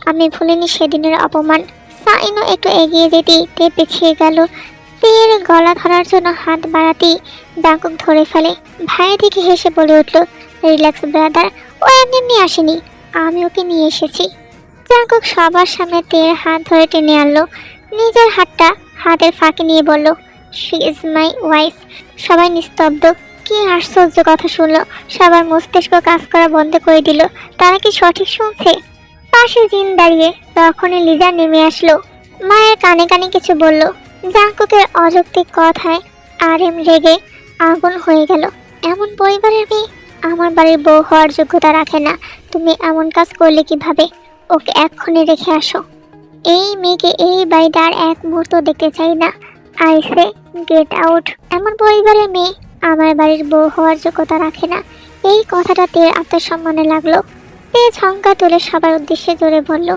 আমি ভুলিনি সেদিনের অপমান। সাইনো একটু এগিয়ে যেতেই তে পিছিয়ে গেল। তের গলা ধরার জন্য হাত বাড়াতেই জাঙ্কুক ধরে ফেলে। ভাই দিকে হেসে বলে উঠল, রিল্যাক্স ব্রাদার, ও এমনি আসেনি, আমি ওকে নিয়ে এসেছি। জাঙ্কুক সবার সামনে তের হাত ধরে টেনে আনলো। নিজের হাতটা হাতের ফাঁকে নিয়ে বলল, শি ইজ মাই ওয়াইফ। সবাই নিস্তব্ধ। কি আশ্চর্য কথা শুনলো। সবার মস্তিষ্ক কাজ করা বন্ধ করে দিল। তারা কি সঠিক শুনছে? পাশে জিন দাঁড়িয়ে তখনই লিজা নেমে আসলো। মায়ের কানে কানে কিছু বলল। জাঙ্কুকের অযৌক্তিক কথায় আর এম রেগে আগুন হয়ে গেল। এমন পরিবারের মেয়ে আমার বাড়ির বউ হওয়ার যোগ্যতা রাখে না। তুমি এমন কাজ করলে কিভাবে? ওকে এক্ষুনি রেখে আসো। এই মেয়েকে এই বাড়িতে আর এক মুহূর্ত দেখতে চাই না। I say get out. এমন পরিবারের মেয়ে আমার বাড়ির বউ হওয়ার যোগ্যতা রাখে না। এই কথাটা তের আত্মসম্মানে লাগলো। তে ঝঙ্কা তুলে সবার উদ্দেশ্যে জোরে বলল,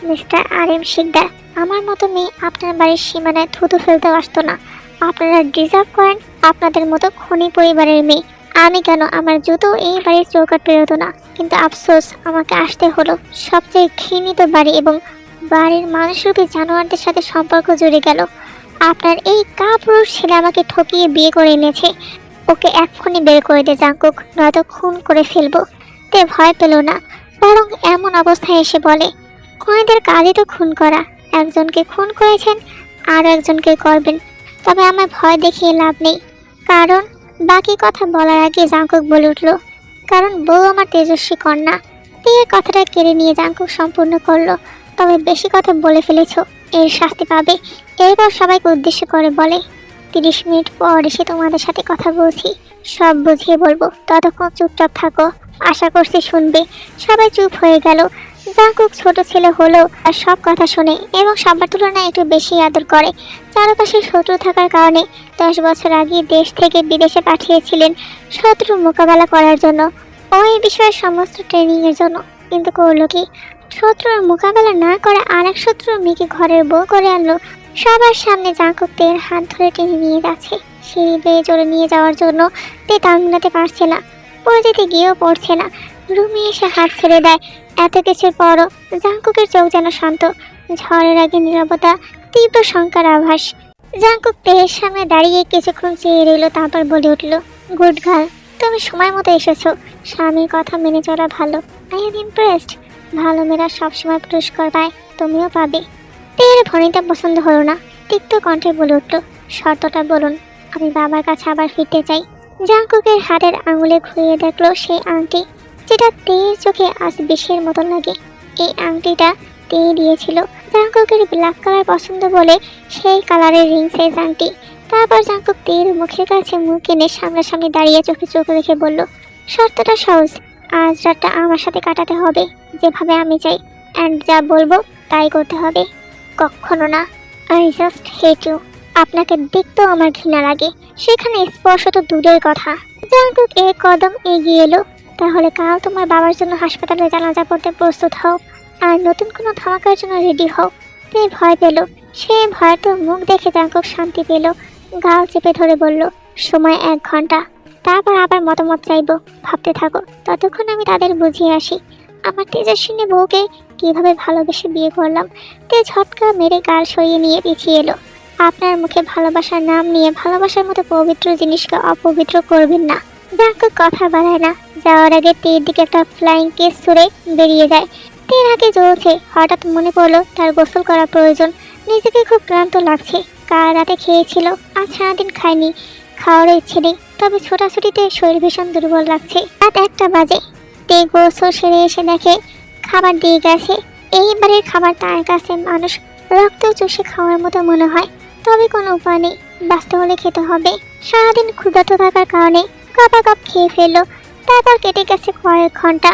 মিস্টার আর এম শিকদার, আমার মতো মেয়ে আপনার বাড়ির সীমানায় থুতু ফেলতে আসতো না। আপনারা ডিজার্ভ করেন আপনাদের মতো খনি পরিবারের মেয়ে। আমি কেন, আমার জুতো এই বাড়ির চৌকাট পেরোতো না। কিন্তু আফসোস, আমাকে আসতে হলো। সবচেয়ে ঘৃণিত বাড়ি এবং বাড়ির মানুষরূপী জানোয়ারদের সাথে সম্পর্ক জুড়ে গেল। আপনার এই কাপুরুষ ছেলে আমাকে ঠকিয়ে বিয়ে করে এনেছে। ওকে এক্ষুনি বের করে দে জাঙ্কুক, নয়তো খুন করে ফেলবো। তে ভয় পেল না, বরং এমন অবস্থায় এসে বলে, খুনিদের কাজই তো খুন করা। একজনকে খুন করেছেন, আর একজনকে করবেন। তবে আমার ভয় দেখিয়ে লাভ নেই। কারণ বাকি কথা বলার আগে জাঙ্কুক বলে উঠল, কারণ বউ আমার তেজস্বী কন্যা। তে কথাটা কেড়ে নিয়ে জাঙ্কুক সম্পূর্ণ করলো, তবে বেশি কথা বলে ফেলেছ, এর শাস্তি পাবে। এরপর সবাইকে উদ্দেশ্য করে বলে, 30 মিনিট পর এসে তোমাদের সাথে কথা বলছি, সব বুঝিয়ে বলবো, ততক্ষণ চুপচাপ থাকো। আশা করছি শুনবে। সবাই চুপ হয়ে গেল। জাঙ্কুক ছোট ছেলে হলেও আর সব কথা শোনে এবং সবার তুলনায় একটু বেশি আদর করে। চারপাশে শত্রু থাকার কারণে 10 বছর আগে দেশ থেকে বিদেশে পাঠিয়েছিলেন শত্রু মোকাবেলা করার জন্য, ওই বিষয়ে সমস্ত ট্রেনিংয়ের জন্য। কিন্তু করলো কি? শত্রুর মোকাবেলা না করে আরেক শত্রুর মেয়েকে ঘরের বউ করে আনলো। সবার সামনে জাঙ্কুক তের হাত ধরে টেনে নিয়ে যাচ্ছে। সিঁড়ি বেয়ে চড়ে নিয়ে যাওয়ার জন্য তে তাল মিলাতে পারছে না, পড়ে যেতে গিয়েও পড়ছে না। রুমে এসে হাত ছেড়ে দেয়। এত কিছুর পরও জাঙ্কুকের চোখ যেন শান্ত। ঝড়ের আগে নীরবতা, তীব্র শঙ্কার আভাস। জাঙ্কুক তের সামনে দাঁড়িয়ে কিছুক্ষণ চেয়ে রইল, তারপর বলে উঠল, গুড গার্ল, তুমি সময় মতো এসেছো। স্বামীর কথা মেনে চলা ভালো। I am impressed. ভালো মেয়েরা সবসময় পুরস্কার পায়, তুমিও পাবে। তের ভনিতা পছন্দ হলো না, তিক্ত কণ্ঠে বলে উঠল, শর্তটা বলুন। আমি বাবার কাছে আবার ফিরতে চাই। জাঙ্কুকের হাতের আঙুলে ঘুরিয়ে দেখলো সেই আংটি, যেটা তের চোখে আজ বিষের মতো লাগে। এই আংটিটা তে দিয়েছিল। জাঙ্কুকের ব্ল্যাক কালার পছন্দ বলে সেই কালারের রিং সাইজ আংটি। তারপর জাঙ্কুক তের মুখের কাছে মুখ এনে সামনাসামনি দাঁড়িয়ে চোখে চোখ রেখে বলল, শর্তটা সহজ। আজ রাতটা আমার সাথে কাটাতে হবে, যেভাবে আমি চাই। অ্যান্ড যা বলবো তাই করতে হবে। কখনো না। I just hate you. আপনাকে দেখতেও আমার ঘৃণা লাগে, সেখানে স্পর্শ তো দূরের কথা। জাঙ্কুক এক কদম এগিয়ে এলো। তাহলে কাল তোমার বাবার জন্য হাসপাতালে জানাজা পড়তে প্রস্তুত হও, আর নতুন কোনো ধামাকার জন্য রেডি হও। তে ভয় পেল। সে ভয়তো মুখ দেখে জাঙ্কুক শান্তি পেল। গাল চেপে ধরে বলল, সময় 1 ঘন্টা, তারপর আবার মতামত চাইবো। ভাবতে থাকো, ততক্ষণ আমি তাদের বুঝিয়ে আসি আমার তেজস্বিনী বউকে কিভাবে ভালোবেসে বিয়ে করলাম। তে ঝটকা মেরে গাল সরিয়ে নিয়ে পিছিয়ে এলো। আপনার মুখে ভালোবাসার নাম নিয়ে ভালোবাসার মতো পবিত্র জিনিসকে অপবিত্র করবেন না। জাঙ্কুক কথা বাড়ায় না। যাওয়ার আগে তের দিকে একটা ফ্লাইং কেস ছুড়ে বেরিয়ে যায়। তের হাতে জ্বলছে। হঠাৎ মনে পড়লো তার গোসল করা প্রয়োজন। নিজেকে খুব ক্লান্ত লাগছে। কাল রাতে খেয়েছিল, আজ সারাদিন খায়নি। খাওয়ারও ইচ্ছে নেই, তবে ছোটাছুটিতে শরীর ভীষণ দুর্বল লাগছে। রাত 1টা বাজে। তে গোসল সেরে এসে দেখে খাবার দিয়ে গেছে। এই বাড়ির খাবার তার কাছে মানুষ রক্ত চষে খাওয়ার মতো মনে হয়, তবে কোনো উপায় নেই, বাঁচতে হলে খেতে হবে। সারাদিন ক্ষুধার্ত থাকার কারণে কাপ খেয়ে ফেললো। তারপর কেটে গেছে কয়েক ঘন্টা।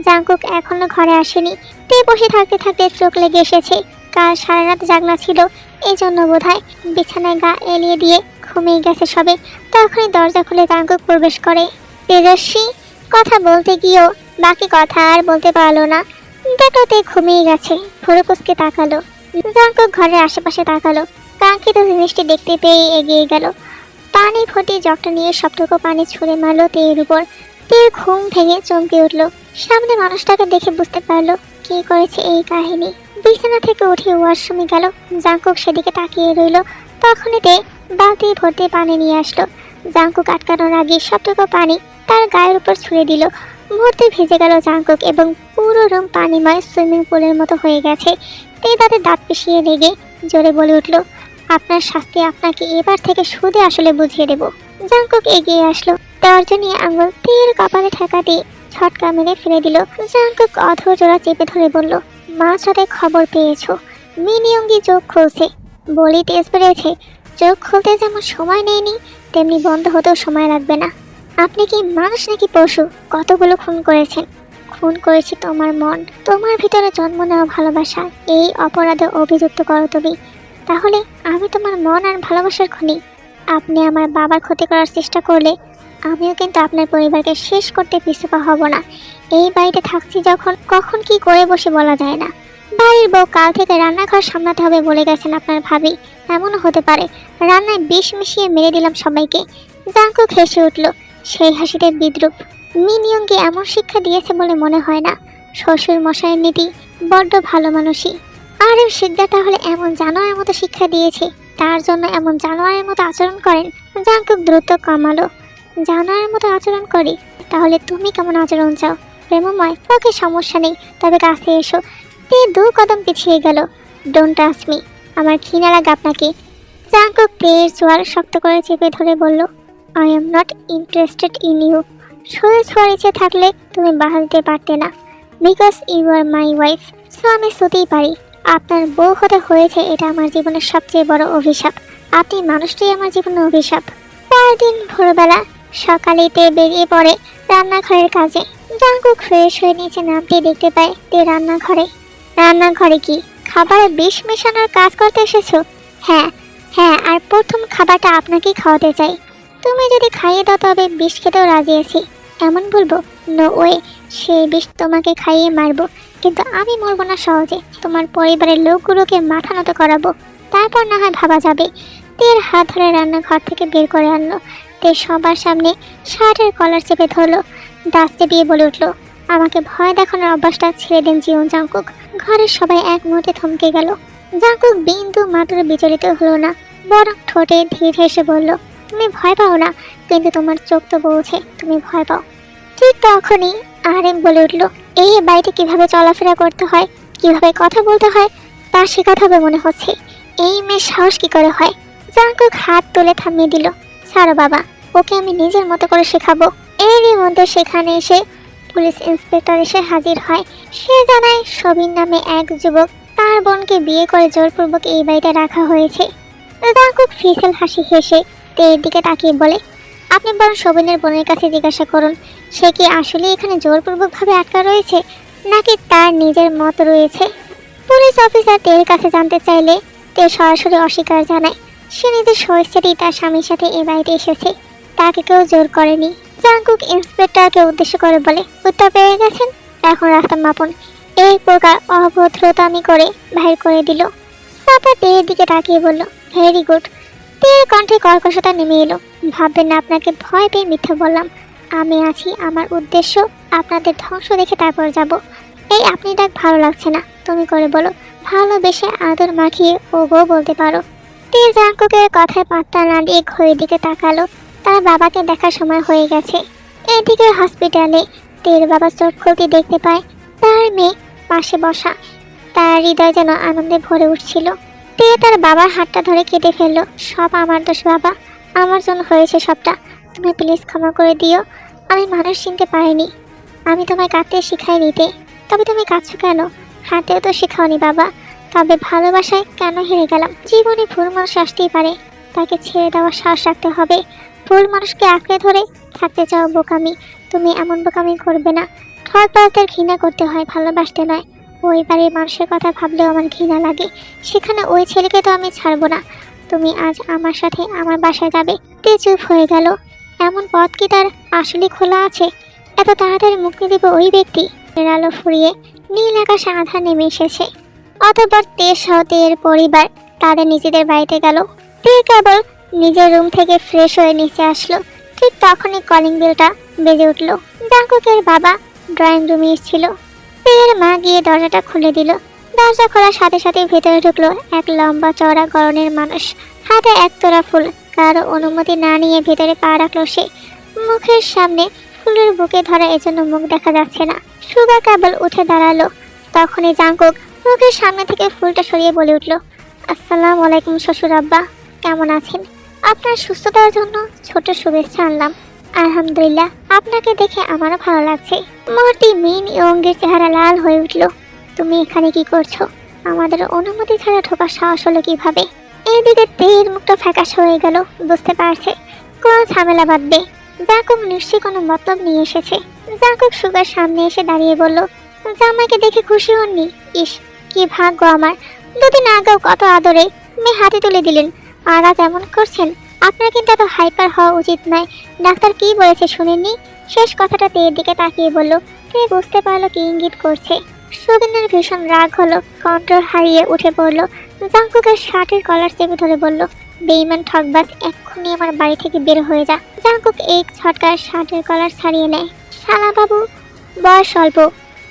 জাঙ্কুক এখনো ঘরে আসেনি। তে বসে থাকতে থাকতে চোখ লেগে এসেছে। কাল সারা রাত জাগনা ছিল, এই জন্য বোধহয় বিছানায় গা এলিয়ে দিয়ে ঘুমিয়ে গেছে সবে। তখনই দরজা খুলে জাঙ্কুক প্রবেশ করে। তেজস্বী, কথা বলতে গিয়েও বাকি কথা আর বলতে পারলো না। দেখতে ঘুমিয়ে গেছে। ভোরে কুচকে তাকালো। জাঙ্কুক ঘরের আশেপাশে তাকালো। কাঙ্ক্ষিত জিনিসটি দেখতে পেয়ে এগিয়ে গেল। পানি ফুটিয়ে জগটা নিয়ে সবটুকু পানি ছুঁড়ে মারলো তেয়ের উপর। তেয়ে ঘুম ভেঙে চমকে উঠলো। সামনে মানুষটাকে দেখে বুঝতে পারলো কে করেছে এই কাহিনী। বিছানা থেকে উঠে ওয়াশরুমে গেল। জাঙ্কুক সেদিকে তাকিয়ে রইল। তখনই তে বালতি ভর্তি পানি নিয়ে আসলো। জাঙ্কুক আটকানোর আগে সবটুকু পানি তার গায়ের উপর ছুঁড়ে দিল। মুহূর্তে ভেজে গেল জাঙ্কুক এবং পুরো রুম পানিময় সুইমিং পুলের মতো হয়ে গেছে। তে তাদের দাঁত পিষিয়ে লেগে জোরে বলে উঠল, আপনার শাস্তি আপনাকে এবার থেকে সুদে আসলে বুঝিয়ে দেব। জাঙ্কুক এগিয়ে আসলো। দরজা নিয়ে আঙুল তের কপালে ঠেকা দিয়ে ছটকা মেরে ফেলে দিল। জাঙ্কুক অধর জোড়া চেপে ধরে বলল, মাঝরাতে খবর পেয়েছো মিনিয়ঙ্গি চোখ খুলছে। বলি তেজ বেড়েছে। চোখ খুলতে যেমন সময় নেয়নি তেমনি বন্ধ হতেও সময় লাগবে না। আপনি কি মানুষ নাকি পশু? কতগুলো খুন করেছেন? খুন করেছি তোমার মন, তোমার ভিতরে জন্ম নেওয়া ভালোবাসা। এই অপরাধে অভিযুক্ত করো তুমি। তাহলে আমি তোমার মন আর ভালোবাসার খুনি। আপনি আমার বাবার ক্ষতি করার চেষ্টা করলে আমিও কিন্তু আপনার পরিবারকে শেষ করতে পিছপা হব না। এই বাড়িতে থাকছি যখন, কখন কি করে বসে বলা যায় না। বাড়ির বউ কাল থেকে রান্নাঘর সামলাতে হবে বলে গেছেন আপনার ভাবি। এমনও হতে পারে রান্নায় বিষ মিশিয়ে মেরে দিলাম সবাইকে। জাঙ্কুক হেসে উঠল, সেই হাসিতে বিদ্রুপ। মিনিয়ংকে এমন শিক্ষা দিয়েছে বলে মনে হয় না। শ্বশুর মশাইয়ের নীতি বড্ড ভালো মানুষই। আর এই শিকদার তাহলে এমন জানোয়ারের মতো শিক্ষা দিয়েছে, তার জন্য এমন জানোয়ারের মতো আচরণ করেন। জাঙ্কুক দ্রুত কামালো, জানোয়ারের মতো আচরণ করি? তাহলে তুমি কেমন আচরণ চাও? প্রেমময়? ওকে, সমস্যা নেই, তবে কাছে এসো। তে 2 কদম পিছিয়ে গেল। ডোন্ট টাচ মি, আমার ঘৃণা লাগে আপনাকে। জাঙ্কুক তের চোয়াল শক্ত করে চেপে ধরে বলল, I am not interested in you. শরীর ছোঁয়ার ইচ্ছে থাকলে তুমি বাধা দিতে পারতে না। Because you are my wife, so আমি শুতেই পারি। আপনার বউ হতে হয়েছে এটা আমার জীবনের সবচেয়ে বড় অভিশাপ। আপনি মানুষটাই আমার জীবনের অভিশাপ। পরদিন ভোরবেলা সকালেতে বেরিয়ে পড়ে রান্নাঘরের কাজে। জাঙ্কুক ফ্রেশ হয়ে নিচে নামতে দেখতে পায় তে রান্নাঘরে। রান্নাঘরে কি খাবারে বিষ মেশানোর কাজ করতে এসেছো? হ্যাঁ হ্যাঁ, আর প্রথম খাবারটা আপনাকেই খাওয়াতে চাই। তুমি যদি খাইয়ে দাও তবে বিষ খেতেও রাজি আছি। এমন বলবো? নো ওয়ে, সেই বিষ তোমাকে খাইয়ে মারবো, কিন্তু আমি মরবো না সহজে। তোমার পরিবারের লোকগুলোকে মাথা নত করাবো, তারপর না হয় ভাবা যাবে। তের হাত ধরে রান্নাঘর থেকে বের করে আনলো। তে সবার সামনে শার্টের কলার চেপে ধরলো। দাঁত চেপিয়ে বলে উঠলো, আমাকে ভয় দেখানোর অভ্যাসটা ছেড়ে দেন জীবন জাঙ্কুক। ঘরের সবাই এক মুহূর্তে থমকে গেল। জাঙ্কুক বিন্দু মাত্র বিচলিত হলো না, বরং ঠোঁটে ধীর হেসে বলল, তুমি ভয় পাও না, কিন্তু তোমার চোখ তো বলছে তুমি ভয় পাও। ঠিক তখনই আরেম বলে উঠলো, এই বাড়িতে কিভাবে চলাফেরা করতে হয়, কিভাবে কথা বলতে হয় তা শেখাতে হবে মনে হচ্ছে। এই মেয়ের সাহস কি করে হয়? জাঙ্কুক হাত তুলে থামিয়ে দিল, ছাড়ো বাবা, ওকে আমি নিজের মতো করে শেখাবো। এরই মধ্যে সেখানে এসে পুলিশ ইন্সপেক্টর এসে হাজির হয়। সে জানায় সবিন নামে এক যুবক, তার বোনকে বিয়ে করে জোরপূর্বক এই বাড়িতে রাখা হয়েছে। জাঙ্কুক ফিসেল হাসি হেসে তের দিকে তাকিয়ে বলে, আপনি বরং সবিনের বোনের কাছে জিজ্ঞাসা করুন, সে কি আসলে এখানে জোরপূর্বকভাবে আটকা রয়েছে নাকি তার নিজের মত রয়েছে। পুলিশ অফিসার তের কাছে জানতে চাইলে তে সরাসরি অস্বীকার জানায়। সে নিজের স্বেচ্ছাতেই তার স্বামীর সাথে এই বাড়িতে এসেছে, তাকে কেউ জোর করেনি। জাঙ্কুক ইন্সপেক্টরকে উদ্দেশ্য করে বলে, উত্তর পেয়ে গেছেন, এখন রাস্তা মাপুন। এই প্রকার অভদ্রতামি করে বাহির করে দিল। তারপর তের দিকে তাকিয়ে বলল, ভেরি গুড। তের কণ্ঠে কর্কশতা নেমে এলো, ভাববেন না আপনাকে ভয় পেয়ে মিথ্যা বললাম। আমি আছি, আমার উদ্দেশ্য আপনাদের ধ্বংস দেখে তারপর যাব। এই আপনি ডাক ভালো লাগছে না, তুমি করে বলো। ভালোবেসে আদর মাখিয়ে ও গো বলতে পারো। তে জাঙ্কুকের কথায় পাত্তা না দিয়ে ঘড়ির দিকে তাকালো। তার বাবাকে দেখার সময় হয়ে গেছে। এদিকে হসপিটালে তের বাবা চোখ খুলতে দেখতে পায় তার মেয়ে পাশে বসা। তার হৃদয় যেন আনন্দে ভরে উঠছিল। তে তার বাবার হাতটা ধরে কেটে ফেললো, সব আমার দোষ বাবা, আমার জন্য হয়েছে সবটা। তুমি প্লিজ ক্ষমা করে দিও, আমি মানুষ চিনতে পারিনি। আমি তোমায় কাঁদতে শিখাই দিতে, তবে তুমি কাঁদছো কেন? হাঁটেও তো শেখাওনি বাবা, তবে ভালোবাসায় কেন হেরে গেলাম? জীবনে ভুল মানুষ আসতেই পারে, তাকে ছেড়ে দেওয়ার সাহস রাখতে হবে। ভুল মানুষকে আঁকড়ে ধরে থাকতে চাও বোকামি, তুমি এমন বোকামি করবে না। ঠকবাজদের ঘৃণা করতে হয়, ভালোবাসতে নয়। ওই বাড়ির মানুষের কথা ভাবলেও আমার ঘৃণা লাগে। সেখানে ওই ছেলেকে তো আমি ছাড়বো না। তুমি আজ আমার সাথে আমার বাসায় যাবে। তে চুপ হয়ে গেল। এমন পথ কি তার আসলে খোলা আছে? এত তাড়াতাড়ি মুক্তি দেব ওই ব্যক্তি? আলো ফুরিয়ে নীল আকাশে আধার নেমে এসেছে। অতঃপর তে সহ তের পরিবার তাদের নিজেদের বাড়িতে গেল। তে কেবল নিজের রুম থেকে ফ্রেশ হয়ে নিচে আসলো, ঠিক তখনই কলিং বেলটা বেজে উঠল। জাঙ্কুকের বাবা ড্রয়িং রুমে এসেছিল। তের মা গিয়ে দরজাটা খুলে দিল। দরজা খোলার সাথে সাথে ভেতরে ঢুকলো এক লম্বা চওড়া গড়নের মানুষ, হাতে একতোড়া ফুল। কারো অনুমতি না নিয়ে ভেতরে পা রাখলো সে। মুখের সামনে ফুলের বুকে ধরা, এজন্য মুখ দেখা যাচ্ছে না। সুগা কেবল উঠে দাঁড়ালো। তখনই জাঙ্কুক মুখের সামনে থেকে ফুলটা সরিয়ে বলে উঠল, আসসালামু আলাইকুম শ্বশুর আব্বা, কেমন আছেন? আপনার সুস্থতার জন্য ছোট শুভেচ্ছা আনলাম। আলহামদুলিল্লাহ, আপনাকে দেখে আমারও ভালো লাগছে। মুহূর্তে মিন ইয়ংয়ের চেহারা লাল হয়ে উঠল। তুমি এখানে কি করছো? আমাদের অনুমতি ছাড়া ঢোকার সাহস হলো কিভাবে? এইদিকে তের মুখটা ফ্যাকাশ হয়ে গেল। বুঝতে পারছে কোনো ঝামেলা বাঁধবে। জাঙ্কুক নিশ্চয়ই কোনো মতলব নিয়ে এসেছে। জাঙ্কুক সুগার সামনে এসে দাঁড়িয়ে বলল, জামাইকে দেখে খুশি হননি? ইস, কি ভাগ্য আমার! দুদিন আগেও কত আদরে মেয়ে হাতে তুলে দিলেন, আর আজ এমন করছেন। আপনার কিন্তু এত হাইপার হওয়া উচিত নয়। ডাক্তার কি বলেছে শুনেননি? শেষ কথাটা তের দিকে তাকিয়ে বলল। তে বুঝতে পারলো কি ইঙ্গিত করছে। সুবিনের ভীষণ রাগ হলো, কন্ট্রোল হারিয়ে উঠে পড়ল। জাঙ্কুকের শার্টের কলার চেপে ধরে বলল, বেঈমান ঠকবাজ, এক্ষুনি আমার বাড়ি থেকে বের হয়ে যা। জাঙ্কুক এক ঝটকায় শার্টের কলার ছাড়িয়ে নেয়। শালা বাবু, বয়স অল্প,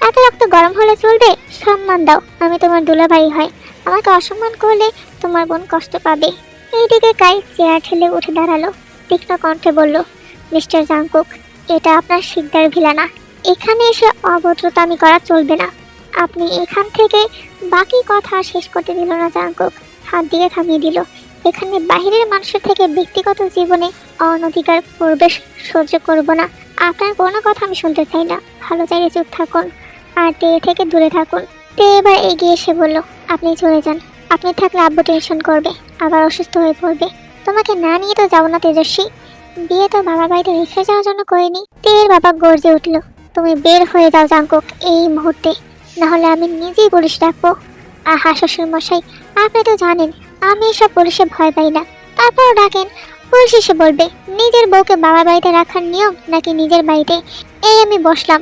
এত রক্ত গরম হলে চলবে? সম্মান দাও, আমি তোমার দুলাভাই হয়। আমাকে অসম্মান করলে তোমার বোন কষ্ট পাবে। এইদিকে কাই চেয়ার ঠেলে উঠে দাঁড়ালো। তীক্ষ্ণ কণ্ঠে বলল, মিস্টার জাঙ্কুক, এটা আপনার শিকদার ভিলা না। এখানে এসে অভদ্রতামি করা চলবে না। আপনি এখান থেকে বাকি কথা শেষ করতে দিল না জাঙ্কুক, হাত দিয়ে থামিয়ে দিল। এখানে বাহিরের মানুষের থেকে ব্যক্তিগত জীবনে অনধিকার প্রবেশ সহ্য করব না। আপনার কোনো কথা আমি শুনতে চাই না। ভালো চাইলে চুপ থাকুন আর তে থেকে দূরে থাকুন। তে এবার এগিয়ে এসে বলল, আপনি চলে যান। আপনি থাকলে আব্বু টেনশন করবে, আবার অসুস্থ হয়ে পড়বে। তোমাকে না নিয়ে তো যাবো না তেজস্বী। বিয়ে তো বাবার বাড়িতে রেখে যাওয়ার জন্য করিনি। তের বাবা গর্জে উঠল, তুমি বের হয়ে যাও জাঙ্কুক এই মুহূর্তে, না হলে আমি নিজেই পুলিশ ডাকবো। আহা শ্বশুর মশাই, আপনি তো জানেন আমি এসব পুলিশে ভয় পাই না। তারপরও ডাকেন, পুলিশ এসে বলবে নিজের বউকে বাবার বাড়িতে রাখার নিয়ম নাকি নিজের বাড়িতে। এই আমি বসলাম,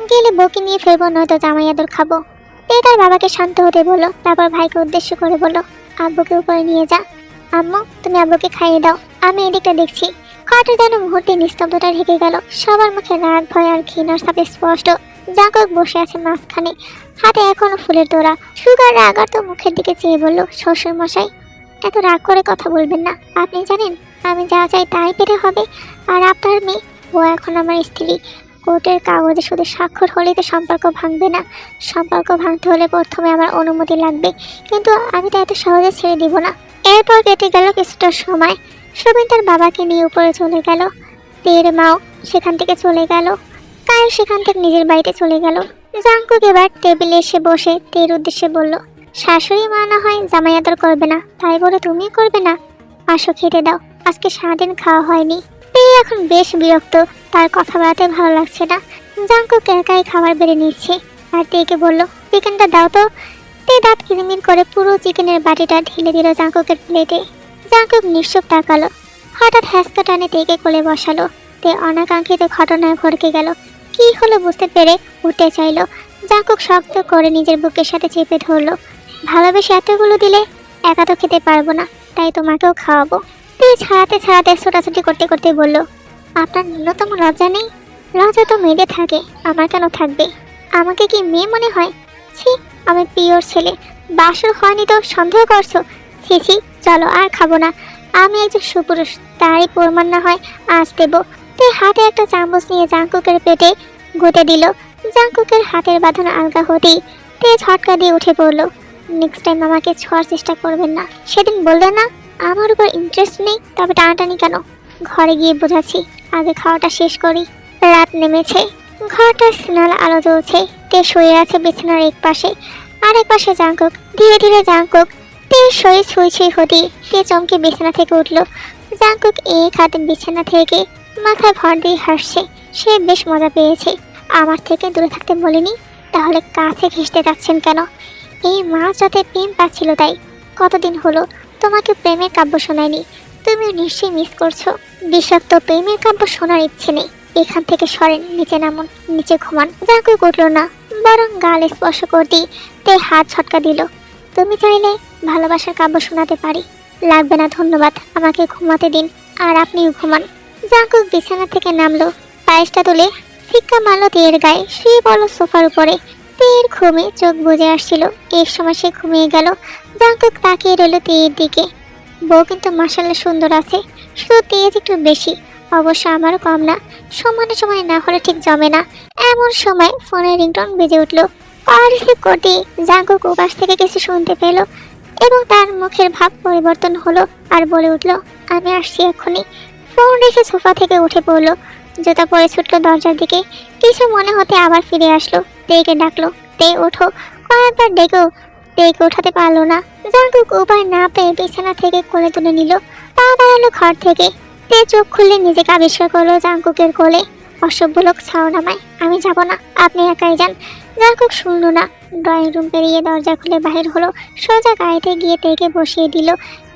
গেলে বউকে নিয়ে ফেরবো, নয়তো জামাই আদর খাবো। তে তার বাবাকে শান্ত হতে বললো। তারপর ভাইকে উদ্দেশ্য করে বলল, আব্বুকে উপরে নিয়ে যা। আম্মু, তুমি আব্বুকে খাইয়ে দাও, আমি এদিকটা দেখছি। খাটে যেন মুহূর্তে নিস্তব্ধতা ঢেকে গেল। সবার মুখে রাগ, ভয় আর ঘৃণার সাথে স্পষ্ট। জাঙ্কুক বসে আছে মাঝখানে, হাতে এখনো ফুলের তোড়া। সুগার রাগার তো মুখের দিকে চেয়ে বলল, শ্বশুর মশাই, এত রাগ করে কথা বলবেন না। আপনি জানেন আমি যা চাই তাই পেতে হবে। আর আপনার মেয়ে, ও এখন আমার স্ত্রী। কোর্টের কাগজে শুধু স্বাক্ষর হলেই তো সম্পর্ক ভাঙবে না। সম্পর্ক ভাঙতে হলে প্রথমে আমার অনুমতি লাগবে, কিন্তু আমি তো এত সহজে ছেড়ে দিব না। এরপর কেটে গেল কিছুটা সময়। সুবিন তার বাবাকে নিয়ে উপরে চলে গেল। তের মাও সেখান থেকে চলে গেল। কায়েল সেখান থেকে নিজের বাড়িতে চলে গেল। জাঙ্কুক এবার টেবিলে এসে বসে তের উদ্দেশ্যে বলল, শাশুড়ি মা না হয় জামাই আদর করবে না, তাই বলে তুমিও করবে না? আসো খেতে দাও, আজকে সারাদিন খাওয়া হয়নি। তে এখন বেশ বিরক্ত, তার কথা বলাতে ভালো লাগছে না। জাঙ্কুক একাই খাবার বেড়ে নিচ্ছে আর তেকে বলল, চিকেনটা দাও তো। তে দাঁত কিরমির করে পুরো চিকেনের বাটিটা ঢেলে দিল জাঙ্কুকের প্লেটে। জাঙ্কুক নিশ্চুপ তাকালো। হঠাৎ হ্যাঁচকা টানে তেকে কোলে বসালো। তে অনাকাঙ্ক্ষিত ঘটনায় ভড়কে গেল। কি হলো বুঝতে পেরে উঠতে চাইলো। জাঙ্কুক শক্ত করে নিজের বুকের সাথে চেপে ধরলো। ভালোবেসে এতগুলো দিলে একা তো খেতে পারবো না, তাই তোমাকেও খাওয়াবো। তে ছাড়াতে ছাড়াতে ছোটাছুটি করতে করতে বলল, আপনার ন্যূনতম লজ্জা নেই? লজ্জা তো মেয়েদের থাকে, আমার কেন থাকবে? আমাকে কি মেয়ে মনে হয়? ছি, আমি পিওর ছেলে। বাসর হয়নি তো সন্দেহ করছো? ছি ছি, চলো আর খাবো না। আমি একজন সুপুরুষ, তারই প্রমাণ না হয় আজ দেবো। তে হাতে একটা চামচ নিয়ে জাঙ্কুকের পেটে গুঁতে দিল। জাঙ্কুকের হাতের বাঁধন আলগা হতেই তে ঝটকা দিয়ে উঠে পড়লো। নেক্সট টাইম আমাকে ছোঁয়ার চেষ্টা করবেন না। সেদিন বললেন না আমার উপর ইন্টারেস্ট নেই, তবে টানাটানি কেন? ঘরে গিয়ে বোঝাচ্ছি, আগে খাওয়াটা শেষ করি। রাত নেমেছে, ঘরটার স্নাল আলো জ্বলছে। তে শুয়ে আছে বিছানার এক পাশে, আরেক পাশে জাঙ্কুক। ধীরে ধীরে জাঙ্কুক তে শরীর ছুঁই ছুঁই হতেই তে চমকে বিছানা থেকে উঠল। জাঙ্কুক এক হাতে বিছানা থেকে মাথায় ভর দিয়ে হাসছে। সে বেশ মজা পেয়েছে। আমার থেকে দূরে থাকতে বলিনি, তাহলে কাছে ঘেঁষতে যাচ্ছেন কেন? এই মাছ রাতে প্রেম পাচ্ছিল তাই। কতদিন হলো তোমাকে প্রেমের কাব্য শোনায়নি, তুমিও নিশ্চয়ই মিস করছো। বিষাক্ত প্রেমের কাব্য শোনার ইচ্ছে নেই, এখান থেকে সরেন, নিচে নামুন, নিচে ঘুমান। জাঙ্কুক উঠল না, বরং গাল স্পর্শ করতেই তে হাত ছটকা দিল। তুমি চাইলে ভালোবাসার কাব্য শোনাতে পারি। লাগবে না ধন্যবাদ, আমাকে ঘুমাতে দিন, আর আপনিও ঘুমান। জাঙ্কুক বিছানা থেকে নামলো, পায়েসটা তুলে ফিক্কা মারল তেয়ের গায়ে, শুয়ে পড়ল সোফার উপরে। তেয়ের ঘুমে চোখ বুজে আসছিল, এক সময় সে ঘুমিয়ে গেল। জাঙ্কুক তাকিয়ে রইল তেয়ের দিকে। বউ কিন্তু মাশাআল্লাহ সুন্দর আছে, শুধু তেজ একটু বেশি, অবশ্য আমারও কম না। সমানে সমানে না হলে ঠিক জমে না। এমন সময় ফোনের রিংটোন বেজে উঠল। কল রিসিভ করতে জাঙ্কুক ওপাশ থেকে কিছু শুনতে পেল এবং তার মুখের ভাব পরিবর্তন হলো, আর বলে উঠল, আমি আসছি এক্ষুনি। ফোন রেখে সোফা থেকে উঠে পড়লো, জুতা পরে ছুটল দরজার দিকে। কিছু মনে হতে আবার ফিরে আসলো, তেকে ডাকলো, তে ওঠো। কয়েকবার ডেকেও তেকে ওঠাতে পারলো না। জাঙ্কুক উপায় না পেয়ে বিছানা থেকে কোলে তুলে নিল, পা বাড়ালো ঘর থেকে। তে চোখ খুললে নিজেকে আবিষ্কার করলো জাঙ্কুকের কোলে। অসভ্য লোক, ছাও নামায়, আমি যাব না, আপনি একাই যান। জাঙ্কুক শুনল না, ড্রয়িং রুম পেরিয়ে দরজা খুলে বাহির হলো, সোজা গাড়িতে গিয়ে তেকে বসিয়ে দিল।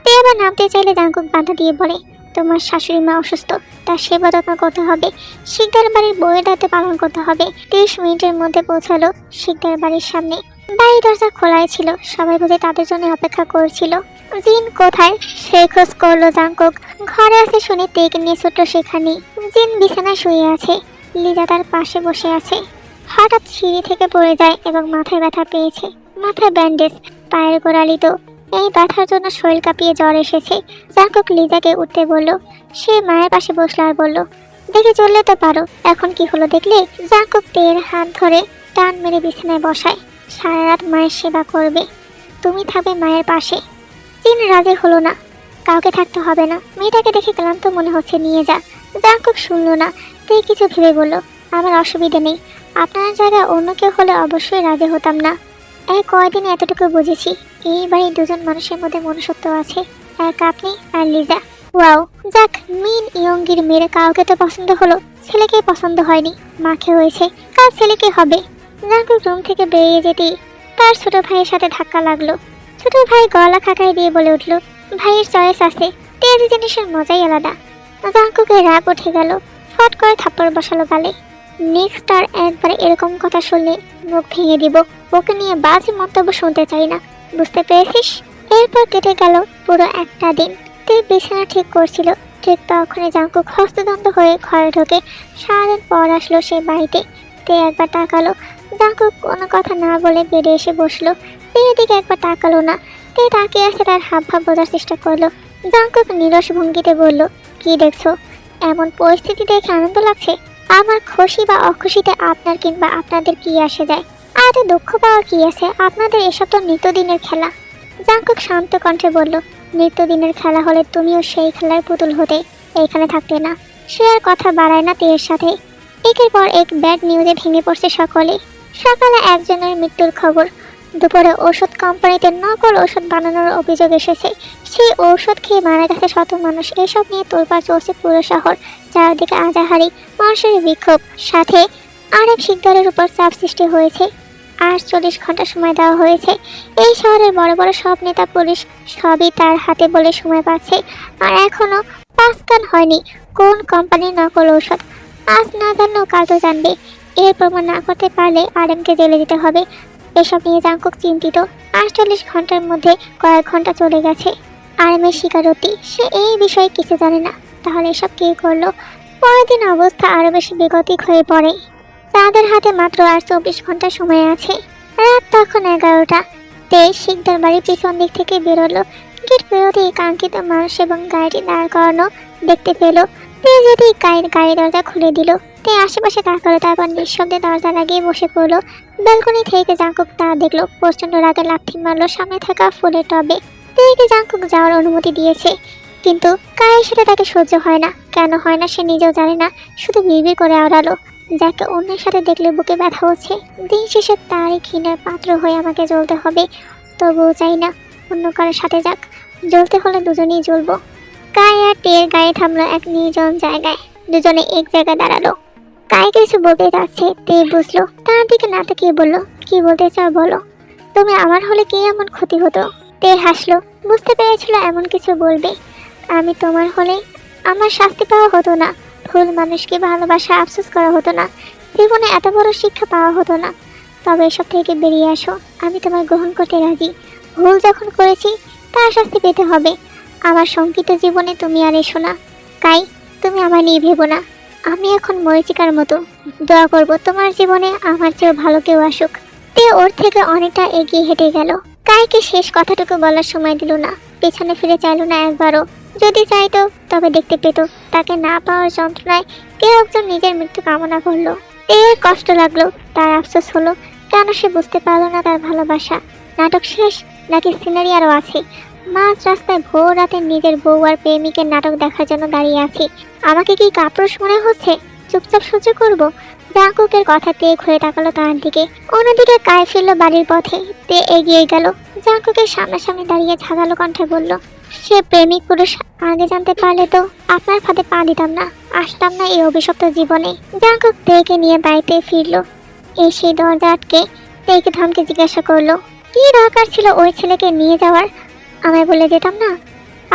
তে আবার নামতে চাইলে জাঙ্কুক বাধা দিয়ে বলে, তোমার শাশুড়ি মা অসুস্থ, তার সেবা যত্ন করতে হবে, শিকদার বাড়ির বউয়ের দায়িত্ব পালন করতে হবে। 30 মিনিটের মধ্যে পৌঁছালো শিকদার বাড়ির সামনে। বাড়ির দরজা খোলাই ছিল, সবাই বুঝে তাদের জন্য অপেক্ষা করছিল। জিন কোথায় সেই খোঁজ করলো জাঙ্কুক। ঘরে আছে শুনে তেকে নিয়ে ছুটল সেখানে। জিন বিছানায় শুয়ে আছে, লিজা তার পাশে বসে আছে। হঠাৎ সিঁড়ি থেকে পড়ে যায় এবং মাথায় ব্যথা পেয়েছে। মাথায় ব্যান্ডেজ, পায়ের গোড়ালি তো। এই ব্যথার জন্য শরীর কাঁপিয়ে জ্বর এসেছে। জাঙ্কুক লিজাকে উঠতে বলল। সে মায়ের পাশে বসলো আর বলল, দেখে চললে তো পারো, এখন কি হলো দেখলে? জাঙ্কুক তের হাত ধরে টান মেরে বিছানায় বসায়। সারা রাত মায়ের সেবা করবে, তুমি থাকবে মায়ের পাশে। জিন রাজি হলো না, কাউকে থাকতে হবে না, মেয়েটাকে দেখে ক্লান্ত মনে হচ্ছে, নিয়ে যা। জাঙ্কুক শুনলো না, তে কিছু ভেবে বলল, আমার অসুবিধে নেই, আপনার জায়গায় অন্য কেউ হলে অবশ্যই রাজি হতাম না। এই কয়দিনে এতটুকু বুঝেছি, এই বাড়ির দুজন মানুষের মধ্যে মনুষ্যত্ব আছে, এক আপনি আর লিজা। ওয়াও, যাক, মিন ইয়ঙ্গির মেয়ের কাউকে তো পছন্দ হলো, ছেলেকে পছন্দ হয়নি, মাকে হয়েছে, কার ছেলেকে হবে? জাঙ্কুক রুম থেকে বেরিয়ে যেতেই তার ছোট ভাইয়ের সাথে ধাক্কা লাগলো। ছোট ভাই গলা খাকায় দিয়ে বলে উঠল, ভাইয়ের চয়েস আছে, তেজ জিনিসের মজাই আলাদা। জাঙ্কুকের রাগ উঠে গেল, ফট করে থাপ্পড় বসালো গালে। নেক্সট আর একবার এরকম কথা শুনলে মুখ ভেঙে দিব, ওকে নিয়ে বাজে মন্তব্য শুনতে চাই না, বুঝতে পেরেছিস? এরপর কেটে গেল পুরো একটা দিন। তে বিছানা ঠিক করছিল, ঠিক তখনই জাঙ্কুক হস্তদন্ত হয়ে ঘরে ঢোকে। সারাদিন পর আসলো সে বাড়িতে। তে একবার তাকালো, জাঙ্কুক কোনো কথা না বলে বেডে এসে বসলো। তে এদিকে একবার তাকালো না। তে তাকিয়ে আছে, তার হাব ভাব বোঝার চেষ্টা করলো। জাঙ্কুক নিরস ভঙ্গিতে বলল, কি দেখছো? এমন পরিস্থিতি দেখে আনন্দ লাগছে? আমার খুশি বা অখুশিতে আপনার কিংবা আপনাদের কি আসে যায়? আর দুঃখ পাওয়ার কি আছে? আপনাদের এসব তো নিত্যদিনের খেলা। জাঙ্কুক শান্ত কণ্ঠে বলল, নিত্যদিনের খেলা হলে তুমিও সেই খেলার পুতুল হতে, এইখানে থাকতে না। সে আর কথা বাড়ায় না তেয়ের সাথে। একের পর এক ব্যাড নিউজে ভেঙে পড়ছে সকলে। সকালে একজনের মৃত্যুর খবর, দুপুরে ঔষধ কোম্পানিতে নকল ওষুধ বানানোর অভিযোগ এসেছে, সেই ঔষধ খেয়ে মারা গেছে শত মানুষ। এসব নিয়ে তোলপাড় চলছে পুরো শহর, চারদিকে আজাহারি, মানুষের বিক্ষোভ, সাথে আরেক শিকদারের উপর চাপ সৃষ্টি হয়েছে। 48 ঘন্টা সময় দেওয়া হয়েছে। এই শহরের বড় বড় সব নেতা পুলিশ সবই তার হাতে বলে সময় পাচ্ছে, আর এখনো পাঁচ কান হয়নি কোন কোম্পানির নকল ঔষধ। আজ না জানলেও কাল তো জানবে। এর প্রমাণ না করতে পারলে আরএমকে জেলে যেতে হবে। এসব নিয়ে জাঙ্কুক চিন্তিত। 48 ঘন্টার মধ্যে কয়েক ঘন্টা চলে গেছে। আরএমের স্বীকারোক্তি, সে এই বিষয়ে কিছু জানে না। তাহলে এসব কে করলো? পরের দিন অবস্থা আরো বেশি বেগতিক হয়ে পড়ে। তাদের হাতে মাত্র আর 24 ঘন্টা সময় আছে। রাত তখন 11টা। তেজ শিকদার বাড়ির পিছন দিক থেকে বেরোলো। গেট বেরোতেই কাঙ্ক্ষিত মানুষ এবং গাড়িটি দাঁড় করানো দেখতে পেল। তে যদি গাড়ি দরজা খুলে দিল। তে আশেপাশে তাকালো, তারপর নিঃশব্দে দরজা লাগিয়ে বসে পড়লো। ব্যালকনি থেকে জাঙ্কুক তা দেখলো, প্রচন্ড রাগে লাথি মারলো সামনে থাকা ফুলের টবে। তেকে জাঙ্কুক যাওয়ার অনুমতি দিয়েছে, কিন্তু কায়ের সাথে তাকে সহ্য হয় না। কেন হয় না সে নিজেও জানে না, শুধু বিড়বিড় করে আওড়ালো, যাকে অন্যের সাথে দেখলে বুকে ব্যথা হচ্ছে। দিন শেষে তারই ঘৃণার পাত্র হয়ে আমাকে জ্বলতে হবে। তবুও চাই না অন্য কারোর সাথে যাক, জ্বলতে হলে দুজনেই জ্বলবো। কায় আর টের গাড়ি থামলো এক নির্জন জায়গায়। দুজনে এক জায়গায় দাঁড়ালো। কায় কিছু বলতে যাচ্ছে, তে বুঝলো। তার দিকে না তাকিয়ে বলল, কি বলতে চাও বলো। তুমি আমার হলে কি এমন ক্ষতি হতো? তে হাসলো, বুঝতে পেরেছিল এমন কিছু বলবে। আমি তোমার হলে আমার শাস্তি পাওয়া হতো না, ভুল মানুষকে ভালোবাসা আফসোস করা হতো না, জীবনে এত বড় শিক্ষা পাওয়া হতো না। তবে এসব থেকে বেরিয়ে আসো, আমি তোমায় গ্রহণ করতে রাজি। ভুল যখন করেছি তার শাস্তি পেতে হবে। আমার শঙ্কিত জীবনে তুমি আর এসো না। কাই, তুমি আমার নিয়ে ভেবো না। আমি এখন মরিচিকার মতো। দোয়া করবো তোমার জীবনে আমার চেয়েও ভালো কেউ আসুক। তে ওর থেকে অনেকটা এগিয়ে হেঁটে গেল। কাইকে শেষ কথাটুকু বলার সময় দিল না, পেছনে ফিরে চাইল না একবারও। যদি চাইতো তবে দেখতে পেত তাকে না পাওয়ার যন্ত্রণায় কেউ একজন নিজের মৃত্যু কামনা করলো। এর কষ্ট লাগলো, তার আফসোস হলো, কেন সে বুঝতে পারলো না তার ভালোবাসা। নাটক শেষ নাকি সিনারি আরও আছে? মাঝ রাস্তায় ভোর রাতে নিজের বউ আর প্রেমিকের নাটক দেখার জন্য দাঁড়িয়ে আছি। আমাকে কি কাপুরুষ মনে হচ্ছে? চুপচাপ সহ্য করবো? জাঙ্কুকের কথা তে ঘুরে তাকালো তার দিকে। অন্যদিকে কায় ফিরল বাড়ির পথে। তে এগিয়ে গেল, জাঙ্কুকের সামনাসামনি দাঁড়িয়ে ঝাঁঝালো কণ্ঠে বলল, সে প্রেমিক পুরুষ আগে জানতে পারলে তো আপনার ফাঁদে পা দিতাম না, আসতাম না এই অভিশপ্ত জীবনে। জাঙ্কুক তেকে নিয়ে বাড়িতে ফিরল। এসে দরজা আটকে তেকে ধমকে জিজ্ঞাসা করলো, কি দরকার ছিল ওই ছেলেকে নিয়ে যাওয়ার? আমায় বলে যেতাম না।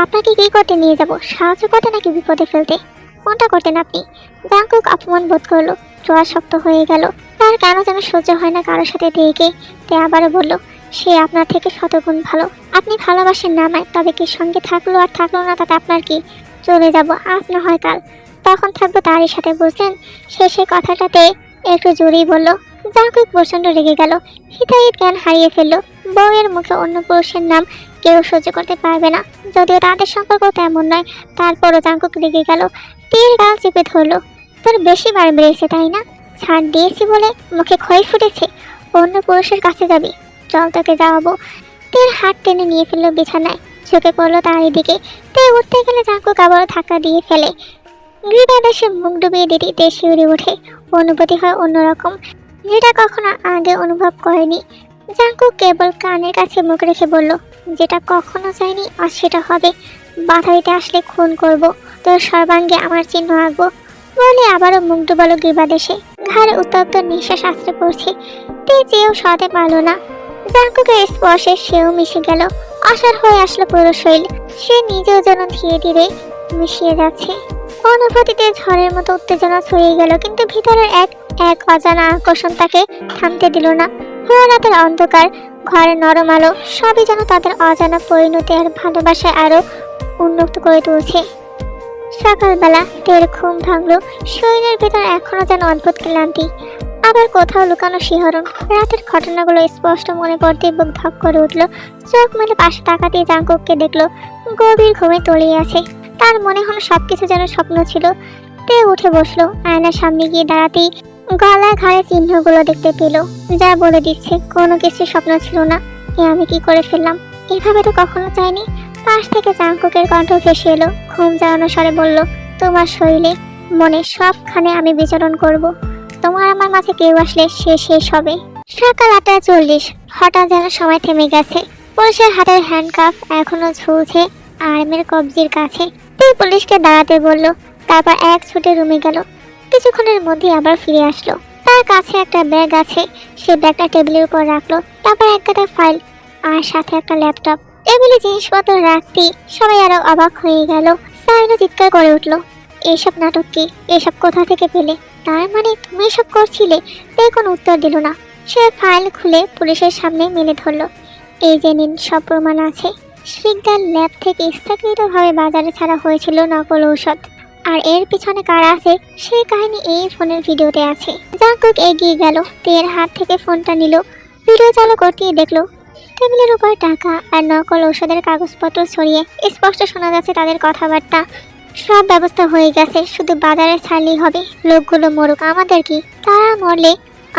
আপনাকে কি করতে নিয়ে যাব? সাহায্য করতে নাকি বিপদে ফেলতে? কোনটা করতেন আপনি? জাঙ্কুক অপমান বোধ করলো, জোয়া শক্ত হয়ে গেল। তার কেন যেন সহ্য হয় না কারোর সাথে থেকে। তে আবারও বলল, সে আপনার থেকে শতগুণ ভালো। আপনি ভালোবাসেন না আমায়, তবে কি সঙ্গে থাকলো আর থাকলো না তাতে আপনার কি? চলে যাব আজ না হয় কাল, তখন থাকবো তারই সাথে, বুঝলেন? সে কথাটাতে একটু জোরেই বলল। জাঙ্কুক প্রচণ্ড রেগে গেল, হিতাহিত জ্ঞান হারিয়ে ফেললো। বউয়ের মুখে অন্য পুরুষের নাম কেউ সহ্য করতে পারবে না, যদিও তাদের সম্পর্ক তেমন নয়। তারপরও জাঙ্কুক রেগে গেল, তীর গাল চেপে ধরলো। তোর বেশি বার বেড়েছে তাই না? ছাড় দিয়েছি বলে মুখে খই ফুটেছে? অন্য পুরুষের কাছে যাবি? চল তোকে যাওয়াবো। তীর হাত টেনে নিয়ে ফেললো বিছানায়, ঝুঁকে পড়লো তারই দিকে। তে উঠতে গেলে জাঙ্কুক আবারও ধাক্কা দিয়ে ফেলে। গৃহদেশে মুখ ডুবিয়ে দিতে তে শিউরে ওঠে। অনুভূতি হয় অন্যরকম, যেটা কখনো আগে অনুভব করেনি। জাঙ্কুক কেবল কানের কাছে মুখ রেখে বলল, যেটা কখনো চাইনি আর সেটা হবে। বাধা দিতে আসলে খুন করব, তোর সর্বাঙ্গে আমার চিহ্ন আঁকবো বলে আবারও মুখ ডুবালো গৃহদেশে। ঘাড়ে উত্তপ্ত নিঃশ্বাস আশ্রে পড়ছে। তে চেয়েও সরাতে পারলো না। জাঙ্কুকের স্পর্শে সেও মিশে গেল। অসার হয়ে আসলো পুরো শরীর। সে নিজেও যেন ধীরে ধীরে মিশিয়ে যাচ্ছে। অনুভূতিতে ঝড়ের মতো উত্তেজনা ছড়িয়ে গেল, কিন্তু ভিতরের এক এক অজানা আকর্ষণ তাকে থামতে দিল না। ভোর রাতের অন্ধকার, ঘরের নরম আলো সবই যেন তাদের অজানা পরিণতি আর ভালোবাসায় আরো উন্মুক্ত করে তুলছে। সকালবেলা টের ঘুম ভাঙলো। শরীরের ভেতর এখনো যেন অদ্ভুত ক্লান্তি, আবার কোথাও লুকানো শিহরণ। রাতের ঘটনাগুলো স্পষ্ট মনে পড়তে বুক ধক করে উঠল। চোখ মেলে পাশে তাকাতেই জাঙ্কুককে দেখলো গভীর ঘুমে তলিয়ে আছে। তার মনে হলো সবকিছু যেন স্বপ্ন ছিল। তে উঠে বসলো, আয়নার সামনে গিয়ে দাঁড়াতেই গলায় ঘাড়ে চিহ্নগুলো দেখতে পেল, যা বলে দিচ্ছে কোনো কিছু স্বপ্ন ছিল না। আমি কি করে ফেললাম? এভাবে তো কখনো চাইনি। পাশ থেকে জাঙ্কুকের কণ্ঠ ভেসে এলো, ঘুম যাওয়ানো স্বরে বলল, তোমার শরীরে মনে সবখানে আমি বিচরণ করব। তোমার আমার মাঝে কেউ আসলে সে শেষ হবে। সকাল 8:40। হঠাৎ যেন সময় থেমে গেছে। পুলিশের হাতের হ্যান্ডকাফ এখনো ঝুলছে আর্মের কবজির কাছে। তুই পুলিশকে দাঁড়াতে বলল, তারপর এক ছুটে রুমে গেল। কিছুক্ষণের মধ্যে আবার ফিরে আসলো। তার কাছে একটা ব্যাগ আছে, সে ব্যাগটা টেবিলের উপর রাখলো। তারপর এক গাদা ফাইল আর সাথে একটা ল্যাপটপ। টেবিলে জিনিসপত্র রাখতেই সবাই আরো অবাক হয়ে গেল। সাইনো চিৎকার করে উঠলো, এইসব নাটক কি? এসব কোথা থেকে পেলে? তার মানে তুমি এসব করছিলে? তে কোনো উত্তর দিল না। সে ফাইল খুলে পুলিশের সামনে মেলে ধরলো, এই যে নিন, সব প্রমাণ আছে। শিকদার ল্যাব থেকে ইচ্ছাকৃতভাবে বাজারে ছাড়া হয়েছিল নকল ঔষধ, আর এর পিছনে কারা আছে সেই কাহিনী এই ফোনের ভিডিওতে আছে। জাঙ্কুক এগিয়ে গেল, তের হাত থেকে ফোনটা নিল, ভিডিও চালু করতেই দেখলো টেবিলের উপর টাকা আর নকল ঔষধের কাগজপত্র ছড়িয়ে। স্পষ্ট শোনা যাচ্ছে তাদের কথাবার্তা। সব ব্যবস্থা হয়ে গেছে, শুধু বাজারে ছাড়লেই হবে। লোকগুলো মরুক, আমাদের কি? তারা মরলে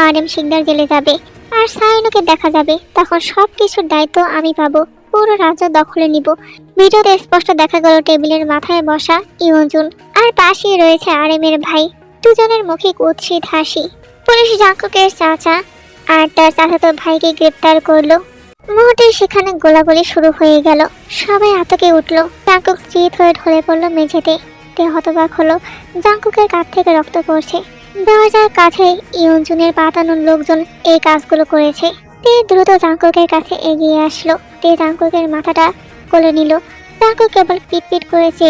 RM শিকদার জেলে যাবে আর সাইনুকে দেখা যাবে। তখন সব কিছুর দায়িত্ব আমি পাবো, পুরো রাজ্য দখলে নিব। ভিডিওতে স্পষ্ট দেখা গেল টেবিলের মাথায় বসা ইউজুন আর পাশেই রয়েছে RM এর ভাই। দুজনের মুখে কুৎসিত হাসি। পুলিশ জাঙ্কুকের চাচা আর তার চাচাতো ভাইকে গ্রেপ্তার করলো। মুহূর্তে সেখানে গোলাগুলি শুরু হয়ে গেল। সবাই আতকে উঠলো। জাঙ্কুক চিৎ হয়ে ঢলে পড়লো মেঝেতে। তে হতবাক হলো, জাঙ্কুকের কাঁধ থেকে রক্ত পড়ছে। দরজার কাছে ইউজুনের পাতানোর লোকজন এই কাজগুলো করেছে। তে দ্রুত জাঙ্কুকের কাছে এগিয়ে আসলো। তে জাঙ্কুকের মাথাটা কোলে নিল। জাঙ্কুক কেবল পিটপিট করেছে।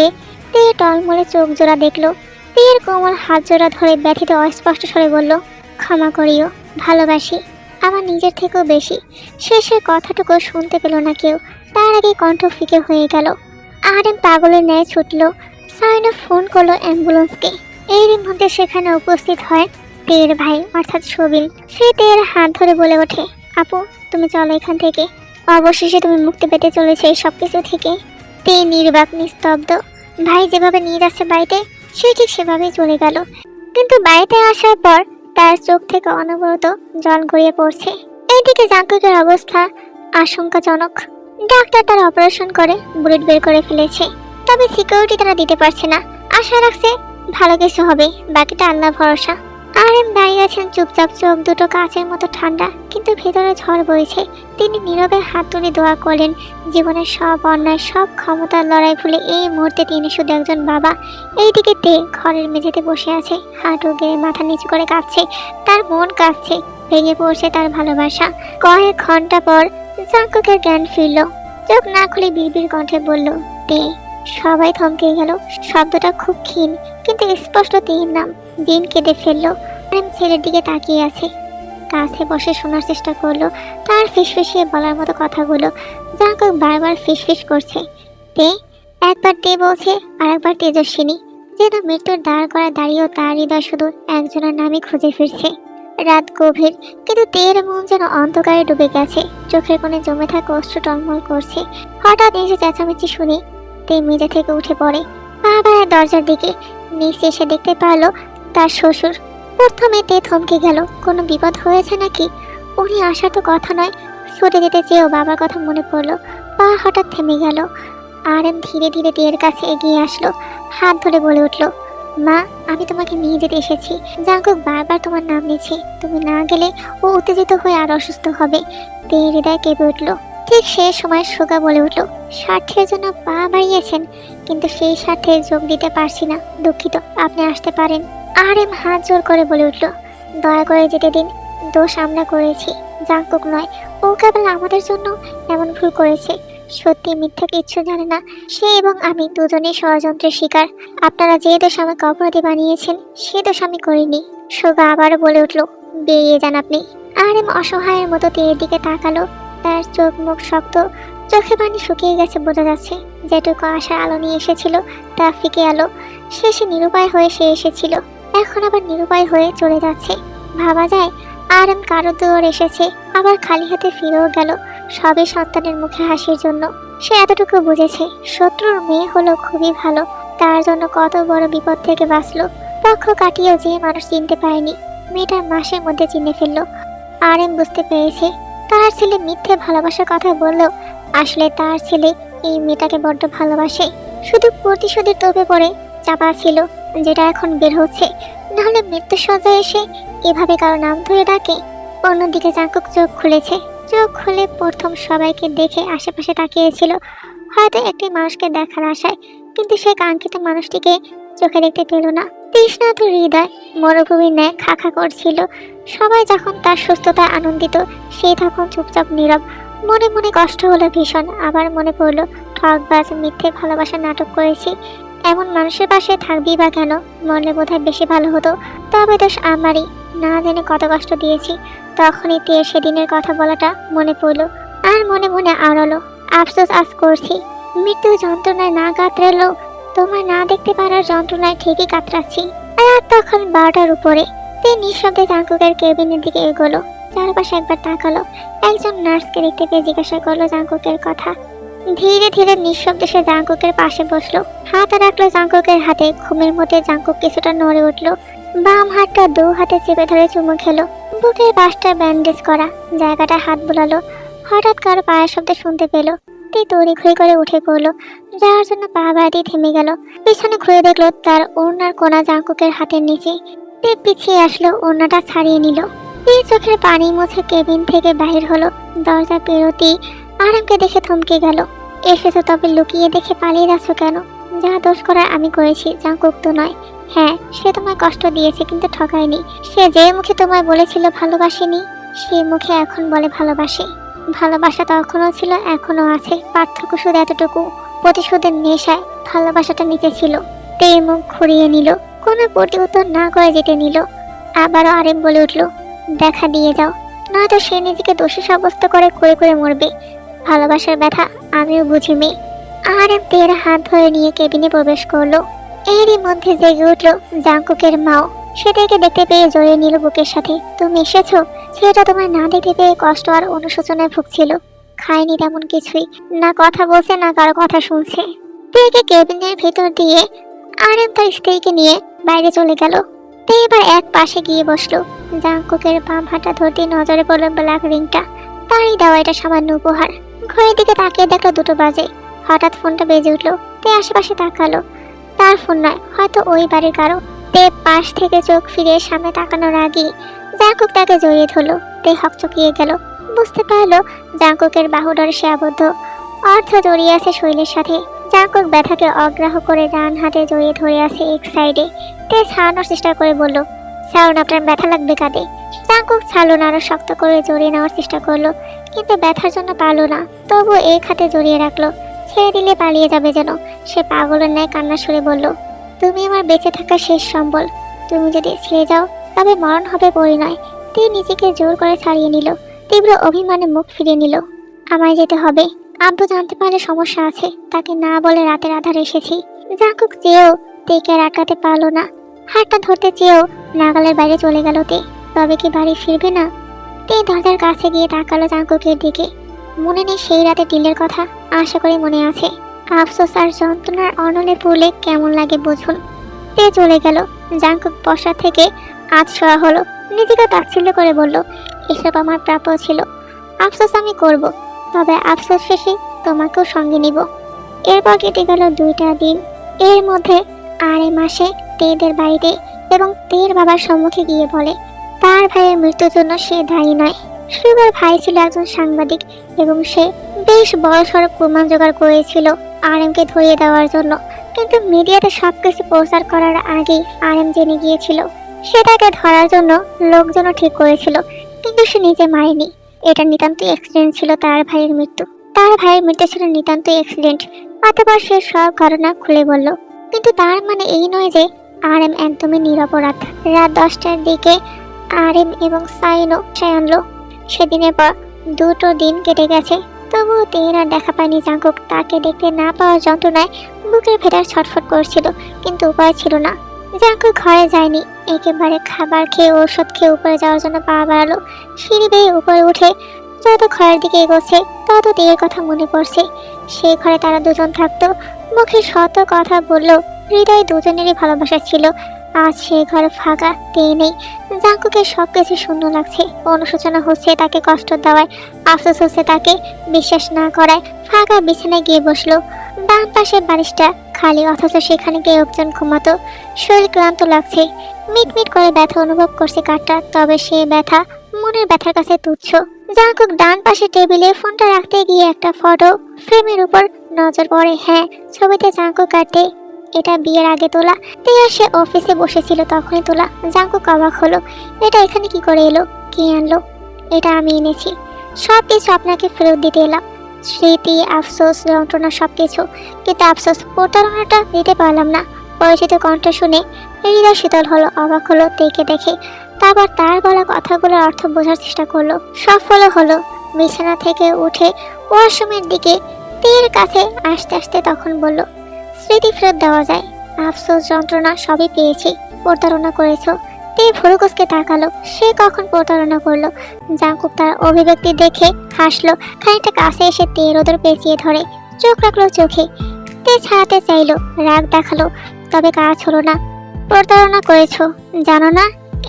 তে টলমলে চোখ জোড়া দেখলো। তে তের কোমল হাত জোড়া ধরে ব্যথিত অস্পষ্ট স্বরে বলল, ক্ষমা করিও, ভালোবাসি, আমার নিজের থেকেও বেশি। শেষের কথাটুকু শুনতে পেল না কেউ, তার আগে কণ্ঠ ফিকে হয়ে গেল। আরেম পাগলের ন্যায় ছুটল, সাইনো ফোন করলো অ্যাম্বুলেন্সকে। এরই মধ্যে সেখানে উপস্থিত হয় তের ভাই অর্থাৎ সবিল। সে তের হাত ধরে বলে ওঠে, আপু তুমি চলো এখান থেকে, অবশেষে তুমি মুক্তি পেতে চলেছে এই সব কিছু থেকে। তে নির্বাক নিস্তব্ধ, ভাই যেভাবে নিয়ে যাচ্ছে বাড়িতে সে ঠিক সেভাবেই চলে গেল। কিন্তু বাড়িতে আসার পর তার চোখ থেকে অনবরত জল গড়িয়ে পড়ছে। এইদিকে জাঙ্কুকের অবস্থা আশঙ্কাজনক। ডাক্তার তার অপারেশন করে বুলেট বের করে ফেলেছে, তবে সিকিউরিটি তারা দিতে পারছে না। আশা রাখছে ভালো কিছু হবে, বাকিটা আল্লাহ ভরসা। আর এম দাঁড়িয়ে আছেন চুপচাপ, চোখ দুটো কাচের মতো ঠান্ডা, কিন্তু ভেতরে ঝড় বইছে। তিনি নীরবে হাত তুলে দোয়া করলেন, জীবনের সব অন্যায়, সব ক্ষমতার লড়াই ভুলে এই মুহূর্তে তিনি শুধু একজন বাবা। এইদিকে তে ঘরের মেঝেতে বসে আছে, হাঁটু গেড়ে মাথা নিচু করে কাঁদছে। তার মন কাঁদছে, ভেঙে পড়ছে তার ভালোবাসা। কয়েক ঘন্টা পর জাঙ্কুকের জ্ঞান ফিরল, চোখ না খুলে বিড়বিড় কণ্ঠে বলল, তে। সবাই থমকে গেল। শব্দটা খুব ক্ষীণ, কিন্তু স্পষ্ট তের নাম। দিন কেঁদে ফেললো। ছেলের দিকে তাকিয়ে আছে, কাছে বসে শোনার চেষ্টা করলো তার ফিসফিসিয়ে বলার মতো কথাগুলো। জাঙ্কুক বারবার ফিসফিস করছে, তে। একবার তে বলছে, আর একবার তেজস্বিনী। যেন মৃত্যুর দ্বার করা দাঁড়িয়েও তার হৃদয় শুধু একজনের নামই খুঁজে ফিরছে। রাত গভীর, কিন্তু তের মন যেন অন্ধকারে ডুবে গেছে। চোখের কোণে জমে থাকা অশ্রু টলমল করছে। হঠাৎ এসে চেঁচামেচি শুনে তে মেঝে থেকে উঠে পড়ে, পা বাড়ায় দরজার দিকে। নিচে এসে দেখতে পারলো তার শ্বশুর। প্রথমে তে থমকে গেল, কোনো বিপদ হয়েছে নাকি? উনি আসার তো কথা নয়। ছুটে যেতে চেয়েও বাবার কথা মনে পড়লো, পা হঠাৎ থেমে গেল। আর এম ধীরে ধীরে তের কাছে এগিয়ে আসলো, হাত ধরে বলে উঠল, মা আমি তোমাকে নিয়ে যেতে এসেছি। জাঙ্কুক বারবার তোমার নাম নিচ্ছে, তুমি না গেলে ও উত্তেজিত হয়ে আর অসুস্থ হবে। তে হৃদয় কেঁপে উঠল। ঠিক সেই সময় সুগা বলে উঠল, স্বার্থের জন্য পা বাড়িয়েছেন, কিন্তু সেই স্বার্থে যোগ দিতে পারছি না, দুঃখিত, আপনি আসতে পারেন। আর এম হাত জোর করে বলে উঠল, দয়া করে যেতে দিন, দোষ আমরা করেছি, জাঙ্কুক নয়। ও কেবল আমাদের জন্য এমন ভুল করেছে। সত্যি মিথ্যা কিচ্ছু জানে না। সে এবং আমি দুজনেই ষড়যন্ত্রের শিকার। আপনারা যে দোষ আমাকে অপরাধী বানিয়েছেন সে দোষ আমি করিনি। সুগা আবারও বলে উঠল, বেরিয়ে যান আপনি। আর এম অসহায়ের মতো তের দিকে তাকালো। তার চোখ মুখ শক্ত, চোখে পানি শুকিয়ে গেছে বোঝা যাচ্ছে। যেটুকু আশার আলো নিয়ে এসেছিল তা ফিকে আলো। শেষে নিরুপায় হয়ে সে এসেছিল, এখন আবার নিরুপায় হয়ে চলে যাচ্ছে। ভাবা যায় আর এম কারো দৌড় এসেছে, আবার খালি হাতে ফিরেও গেল, সবই সন্তানের মুখে হাসির জন্য। সে এতটুকু বুঝেছে, শত্রুর মেয়ে হলো খুবই ভালো, তার জন্য কত বড় বিপদ থেকে বাঁচলো। পক্ষ কাটিয়েও যে মানুষ চিনতে পারেনি, মেয়েটা মাসের মধ্যে চিনে ফেললো। আর এম বুঝতে পেরেছে, তার ছেলে মিথ্যে ভালোবাসার কথা বললেও আসলে তার ছেলে এই মেয়েটাকে বড্ড ভালোবাসে। শুধু প্রতিশোধের তোপে পড়ে চাপা ছিল, যেটা এখন বের হচ্ছে। নাহলে মৃত্যুর সজ্জায় এসে এভাবে কারো নাম ধরে ডাকে। অন্যদিকে জাঙ্কুক চোখ খুলেছে। চোখ খুলে প্রথম সবাইকে দেখে আশেপাশে তাকিয়েছিল, হয়তো একটি মানুষকে দেখার আশায়, কিন্তু সেই কাঙ্ক্ষিত মানুষটিকে চোখে দেখতে পেল না। তৃষ্ণাত হৃদয় মরুভূমির ন্যায় খাখা করছিল। সবাই যখন তার সুস্থতায় আনন্দিত, সে তখন চুপচাপ নীরব। মনে মনে কষ্ট হলো ভীষণ, আবার মনে পড়লো ঠকবাজ মিথ্যে ভালোবাসার নাটক করেছি। এমন মানুষের পাশে থাকবি বা কেন, মরলে বোধহয় বেশি ভালো হতো। তবে দোষ আমারই, না জেনে কত কষ্ট দিয়েছি। তখনই তে সেদিনের কথা বলাটা মনে পড়লো, আর মনে মনে আড়ালো, আফসোস আজ করছি। মৃত্যু যন্ত্রণায় না কাতরালেও তোমায় না দেখতে পারার যন্ত্রণায় ঠিকই কাতরাচ্ছি। আর তখন 12টার উপরে। তে নিঃশব্দে জাঙ্কুকের কেবিনের দিকে এগোলো, চারপাশে একবার তাকালো। একজন নার্সকে দেখতে পেয়ে জিজ্ঞাসা করলো জাঙ্কুকের কথা। ধীরে ধীরে নিঃশব্দে সে জাঙ্কুকের পাশে বসলো, হাত রাখলো জাঙ্কুকের হাতে। ঘুমের মধ্যে জাঙ্কুক কিছুটা নড়ে উঠলো, বাম হাতটা দু হাতে চেপে ধরে চুমু খেলো। বুকের পাশটা ব্যান্ডেজ করা জায়গাটা হাত বুলালো। হঠাৎ কারো পায়ের শব্দ শুনতে পেল। তে তড়িঘড়ি করে উঠে পড়লো, যাওয়ার জন্য পা বাড়িতেই থেমে গেল। পিছনে ঘুরে দেখলো তার ওড়নার কোনা জাঙ্কুকের হাতের নিচে। তে পিছিয়ে আসলো, ওড়নাটা ছাড়িয়ে নিল। এই চোখের পানি মুছে কেবিন থেকে বাহির হলো। দরজা পেরোতেই আরামকে দেখে থমকে গেল। এসেছো তবে লুকিয়ে দেখে পালিয়ে যাচ্ছ কেন? যা দোষ করার আমি করেছি, জাঙ্কুক তো নয়। হ্যাঁ, সে তোমায় কষ্ট দিয়েছে কিন্তু ঠকায়নি। সে যে মুখে তোমায় বলেছিল ভালোবাসেনি, সে মুখে এখন বলে ভালোবাসে। ভালোবাসা তখনও ছিল, এখনো আছে, পার্থক্য শুধু এতটুকু, প্রতিশোধের নেশায় ভালোবাসাটা নিচে ছিল। তে মুখ ঘুরিয়ে নিল। কোনো প্রতি উত্তর না করে যেতে নিল। আবারও আরেম বলে উঠল, দেখা দিয়ে যাও, নয়তো সে নিজেকে দোষী সাব্যস্ত করে করে করে মরবে। ভালোবাসার ব্যথা আমিও বুঝি মেয়ে। আরেম তের হাত ধরে নিয়ে কেবিনে প্রবেশ করলো। এরই মধ্যে জেগে উঠল জাংকুকের মাও। সেটাকে দেখতে পেয়ে জড়িয়ে নিল বুকের সাথে। তুমি এসেছো? ছেলেটা তোমায় না দেখতে পেয়ে কষ্ট আর অনুশোচনায় ভুগছিল। খায়নি তেমন কিছুই, না কথা বলছে না কারো কথা শুনছে। তেকে কেবিনের ভেতর দিয়ে আরেম তার স্ত্রীকে নিয়ে বাইরে চলে গেল। তে এবার এক পাশে গিয়ে বসলো। জাংকুকের বাম হাতটা ধরতে নজরে পড়ল ব্ল্যাক রিংটা। তারই দেওয়া এটা সামান্য উপহার। ঘড়ির দিকে তাকিয়ে দেখলো 2টো বাজে। হঠাৎ ফোনটা বেজে উঠলো। তে আশেপাশে তাকালো। তার ফোন নয়, হয়তো ওই বাড়ির কারো। তে পাশ থেকে চোখ ফিরে সামনে তাকানোর আগেই জাংকুক তাকে জড়িয়ে ধরলো। তে হকচকিয়ে গেল। বুঝতে পারলো জাংকুকের বাহুডরে সে আবদ্ধ, অর্ধ জড়িয়ে আছে শৈলের সাথে। জাংকুক ব্যথাকে অগ্রাহ্য করে ডান হাতে জড়িয়ে ধরে আছে এক সাইডে। তে ছাড়ানোর চেষ্টা করে বলল, ছাড়ুন, আপনার ব্যথা লাগবে কাঁধে। জাংকুক ছাড়লো না, আরো শক্ত করে জড়িয়ে নেওয়ার চেষ্টা করলো, কিন্তু ব্যথার জন্য পারলো না। তবু এক হাতে জড়িয়ে রাখলো। ছেড়ে দিলে পালিয়ে যাবে যেন। সে পাগলের ন্যায় কান্না সুরে বলল, তুমি আমার বেঁচে থাকা শেষ সম্বল। তুমি যদি ছেড়ে যাও তবে মরণ হবে পরিণয়। তিনি নিজেকে জোর করে ছাড়িয়ে নিল। তীব্র অভিমানে মুখ ফিরিয়ে নিল। আমায় যেতে হবে। আব্বু জানতে পারলে সমস্যা আছে। তাকে না বলে রাতের আধারে এসেছি। জাংকুক চেয়েও তেকে আর আটকাতে পারলো না। হাতটা ধরতে চেয়েও নাগালের বাইরে চলে গেল তে। তবে কি বাড়ি ফিরবে না? তে দরজার কাছে গিয়ে তাকালো জাংকুকের দিকে। মনে নেই সেই রাতে ডিলের কথা? আশা করি মনে আছে। আফসোস আর যন্ত্রণার অনলে পড়লে কেমন লাগে বুঝুন। তে চলে গেল। জাংকুক বসা থেকে আধশোয়া হলো। নিজেকে তাচ্ছিল্য করে বলল, এসব আমার প্রাপ্য ছিল। আফসোস আমি করব, তবে আফসোস শেষে তোমাকেও সঙ্গে নিব। এরপর কেটে গেল 2টা দিন। এর মধ্যে আড়াই মাসে তেদের বাড়িতে এবং তের বাবার সম্মুখে গিয়ে বলে তার ভাইয়ের মৃত্যুর জন্য সে দায়ী নয়। শুভর ভাই ছিল একজন সাংবাদিক এবং সে বেশ বড়সড় প্রমাণ জোগাড় করেছিল আরএমকে ধরিয়ে দেওয়ার জন্য। কিন্তু মিডিয়াতে সবকিছু প্রচার করার আগেই আরএম জেনে গিয়েছিল। সে তাকে ধরার জন্য লোকজনও ঠিক করেছিল, কিন্তু সে নিজে মারেনি। এটা নিতান্তই অ্যাক্সিডেন্ট ছিল তার ভাইয়ের মৃত্যু। তার ভাইয়ের মৃত্যু ছিল নিতান্তই অ্যাক্সিডেন্ট। অতঃপর সে সব ঘটনা খুলে বলল। কিন্তু তার মানে এই নয় যে আরএম একদমই নিরপরাধ। রাত 10টার দিকে আরএম এবং সাইনো আনলো। সেদিনের পর 2টো দিন কেটে গেছে, তবুও তের আর দেখা পায়নি জাংকুক। তাকে দেখতে না পাওয়ার যন্ত্রণায় বুকের ভেতর ছটফট করছিল, কিন্তু উপায় ছিল না। জাংকুক ঘরে যায়নি। একেবারে খাবার খেয়ে ওষুধ খেয়ে উপরে যাওয়ার জন্য পা বাড়ালো। সিঁড়ি বেয়ে উপরে উঠে যত ঘরের দিকে এগোচ্ছে তত তের কথা মনে পড়ছে। সেই ঘরে তারা দুজন থাকতো। মুখে শত কথা বললো, হৃদয় দুজনেরই ভালোবাসা ছিল। আজ সেই ঘর ফাঁকা, তে নেই। জাংকুকের সবকিছু শূন্য লাগছে। অনুশোচনা হচ্ছে তাকে কষ্ট দেওয়ায়, আফসোস হচ্ছে তাকে বিশ্বাস না করায়। ফাঁকা বিছানায় গিয়ে বসলো। বাম পাশের বালিশটা খালি, অথচ সেখানে গিয়ে একজন ঘুমাতো। শরীর ক্লান্ত লাগছে। মিটমিট করে ব্যথা অনুভব করছে কাঠটা, তবে সে ব্যথা মনের ব্যথার কাছে তুচ্ছ। জাংকুক ডান পাশে টেবিলে ফোনটা রাখতে গিয়ে একটা ফটো ফ্রেমের উপর নজর পড়ে। হ্যাঁ, ছবিতে জাংকুক কাটে। এটা বিয়ের আগে তোলা। তিয়া সে অফিসে বসেছিল তখনই তোলা। জাংকুক অবাক হলো, এটা এখানে কি করে এলো? কে আনলো? এটা আমি এনেছি। সব কিছু আপনাকে ফেরত দিতে এলাম। স্মৃতি, আফসোস, যন্ত্রণা সবকিছু। কিন্তু আফসোস, প্রতারণাটা দিতে পারলাম না। পরিচিত কণ্ঠ শুনে হৃদয় শীতল হলো। অবাক হলো তেকে দেখে। তারপর তার বলা কথাগুলোর অর্থ বোঝার চেষ্টা করলো। সফল হলো। বিছানা থেকে উঠে ওয়াশরুমের দিকে তের কাছে আসতে আসতে তখন বলল, স্মৃতি ফেরত দেওয়া যায়। আফসোস, যন্ত্রণা সবই পেয়েছি। প্রতারণা করেছো। তে ভুরুকুচকে তাকালো। সে কখন প্রতারণা করলো? জাংকুক তার অভিব্যক্তি দেখে হাসলো। খানিকটা কাছে এসে তে রোদর পেঁচিয়ে ধরে, চোখ রাখলো চোখে। তে ছাড়াতে চাইলো, রাগ দেখালো, তবে কাজ হলো না। প্রতারণা করেছো জানো না?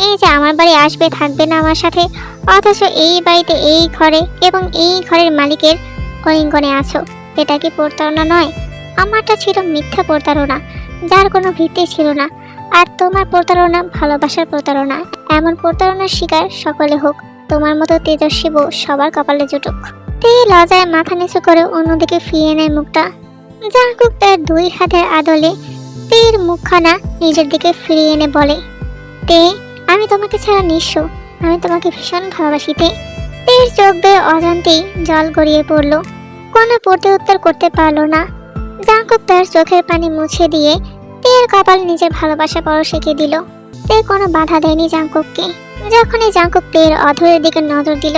এই যে আমার বাড়ি আসবে, থাকবে না আমার সাথে, অথচ এই বাড়িতে, এই ঘরে এবং এই ঘরের মালিকের অলিঙ্গনে আছো। এটা কি প্রতারণা নয়? আমারটা ছিল মিথ্যা প্রতারণা, যার কোনো ভিত্তি ছিল না। আর তোমার প্রতারণা ভালোবাসার প্রতারণা। এমন প্রতারণার শিকার সকলে হোক। তোমার মতো তেজস্বী বউ সবার কপালে জুটুক। তে লজ্জায় মাথা নিচু করে অন্যদিকে ফিরিয়ে নেয় মুখটা। জাংকুক তার 2 হাতের আদলে তের মুখখানা নিজের দিকে ফিরিয়ে এনে বলে, তে, আমি তোমাকে ছাড়া নিঃস্ব। আমি তোমাকে ভীষণ ভালোবাসি তে। তের চোখ বেয়ে অজান্তেই জল গড়িয়ে পড়ল। কোনো প্রতি উত্তর করতে পারল না। জাংকুক তার চোখের পানি মুছে দিয়ে তের কপাল নিজের ভালোবাসা পরশিকে দিল। তে কোনো বাধা দেয়নি জাঙ্কুককে। যখনই জাঙ্কুক তের অধরের দিকে নজর দিল,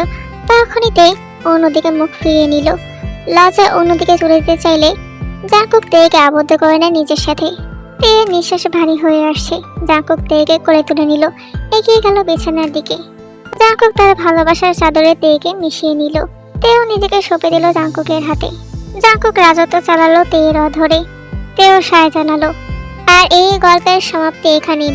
তখনই তে অন্যদিকে মুখ ফিরিয়ে নিল। লজ্জায় অন্যদিকে চলে যেতে চাইলে জাঙ্কুক তেকে আবদ্ধ করে নেয় নিজের সাথে। তের নিঃশ্বাস ভারী হয়ে আসছে। জাঙ্কুক তেকে কোলে তুলে নিল, এগিয়ে গেল বিছানার দিকে। জাঙ্কুক তার ভালোবাসার চাদরে তেকে মিশিয়ে নিল। তেও নিজেকে সঁপে দিল জাঙ্কুকের হাতে। জাঙ্কুক রাজত্ব চালালো তের অধরে, তেও সায় জানালো। আর এই গল্পের সমাপ্তি এখানেই।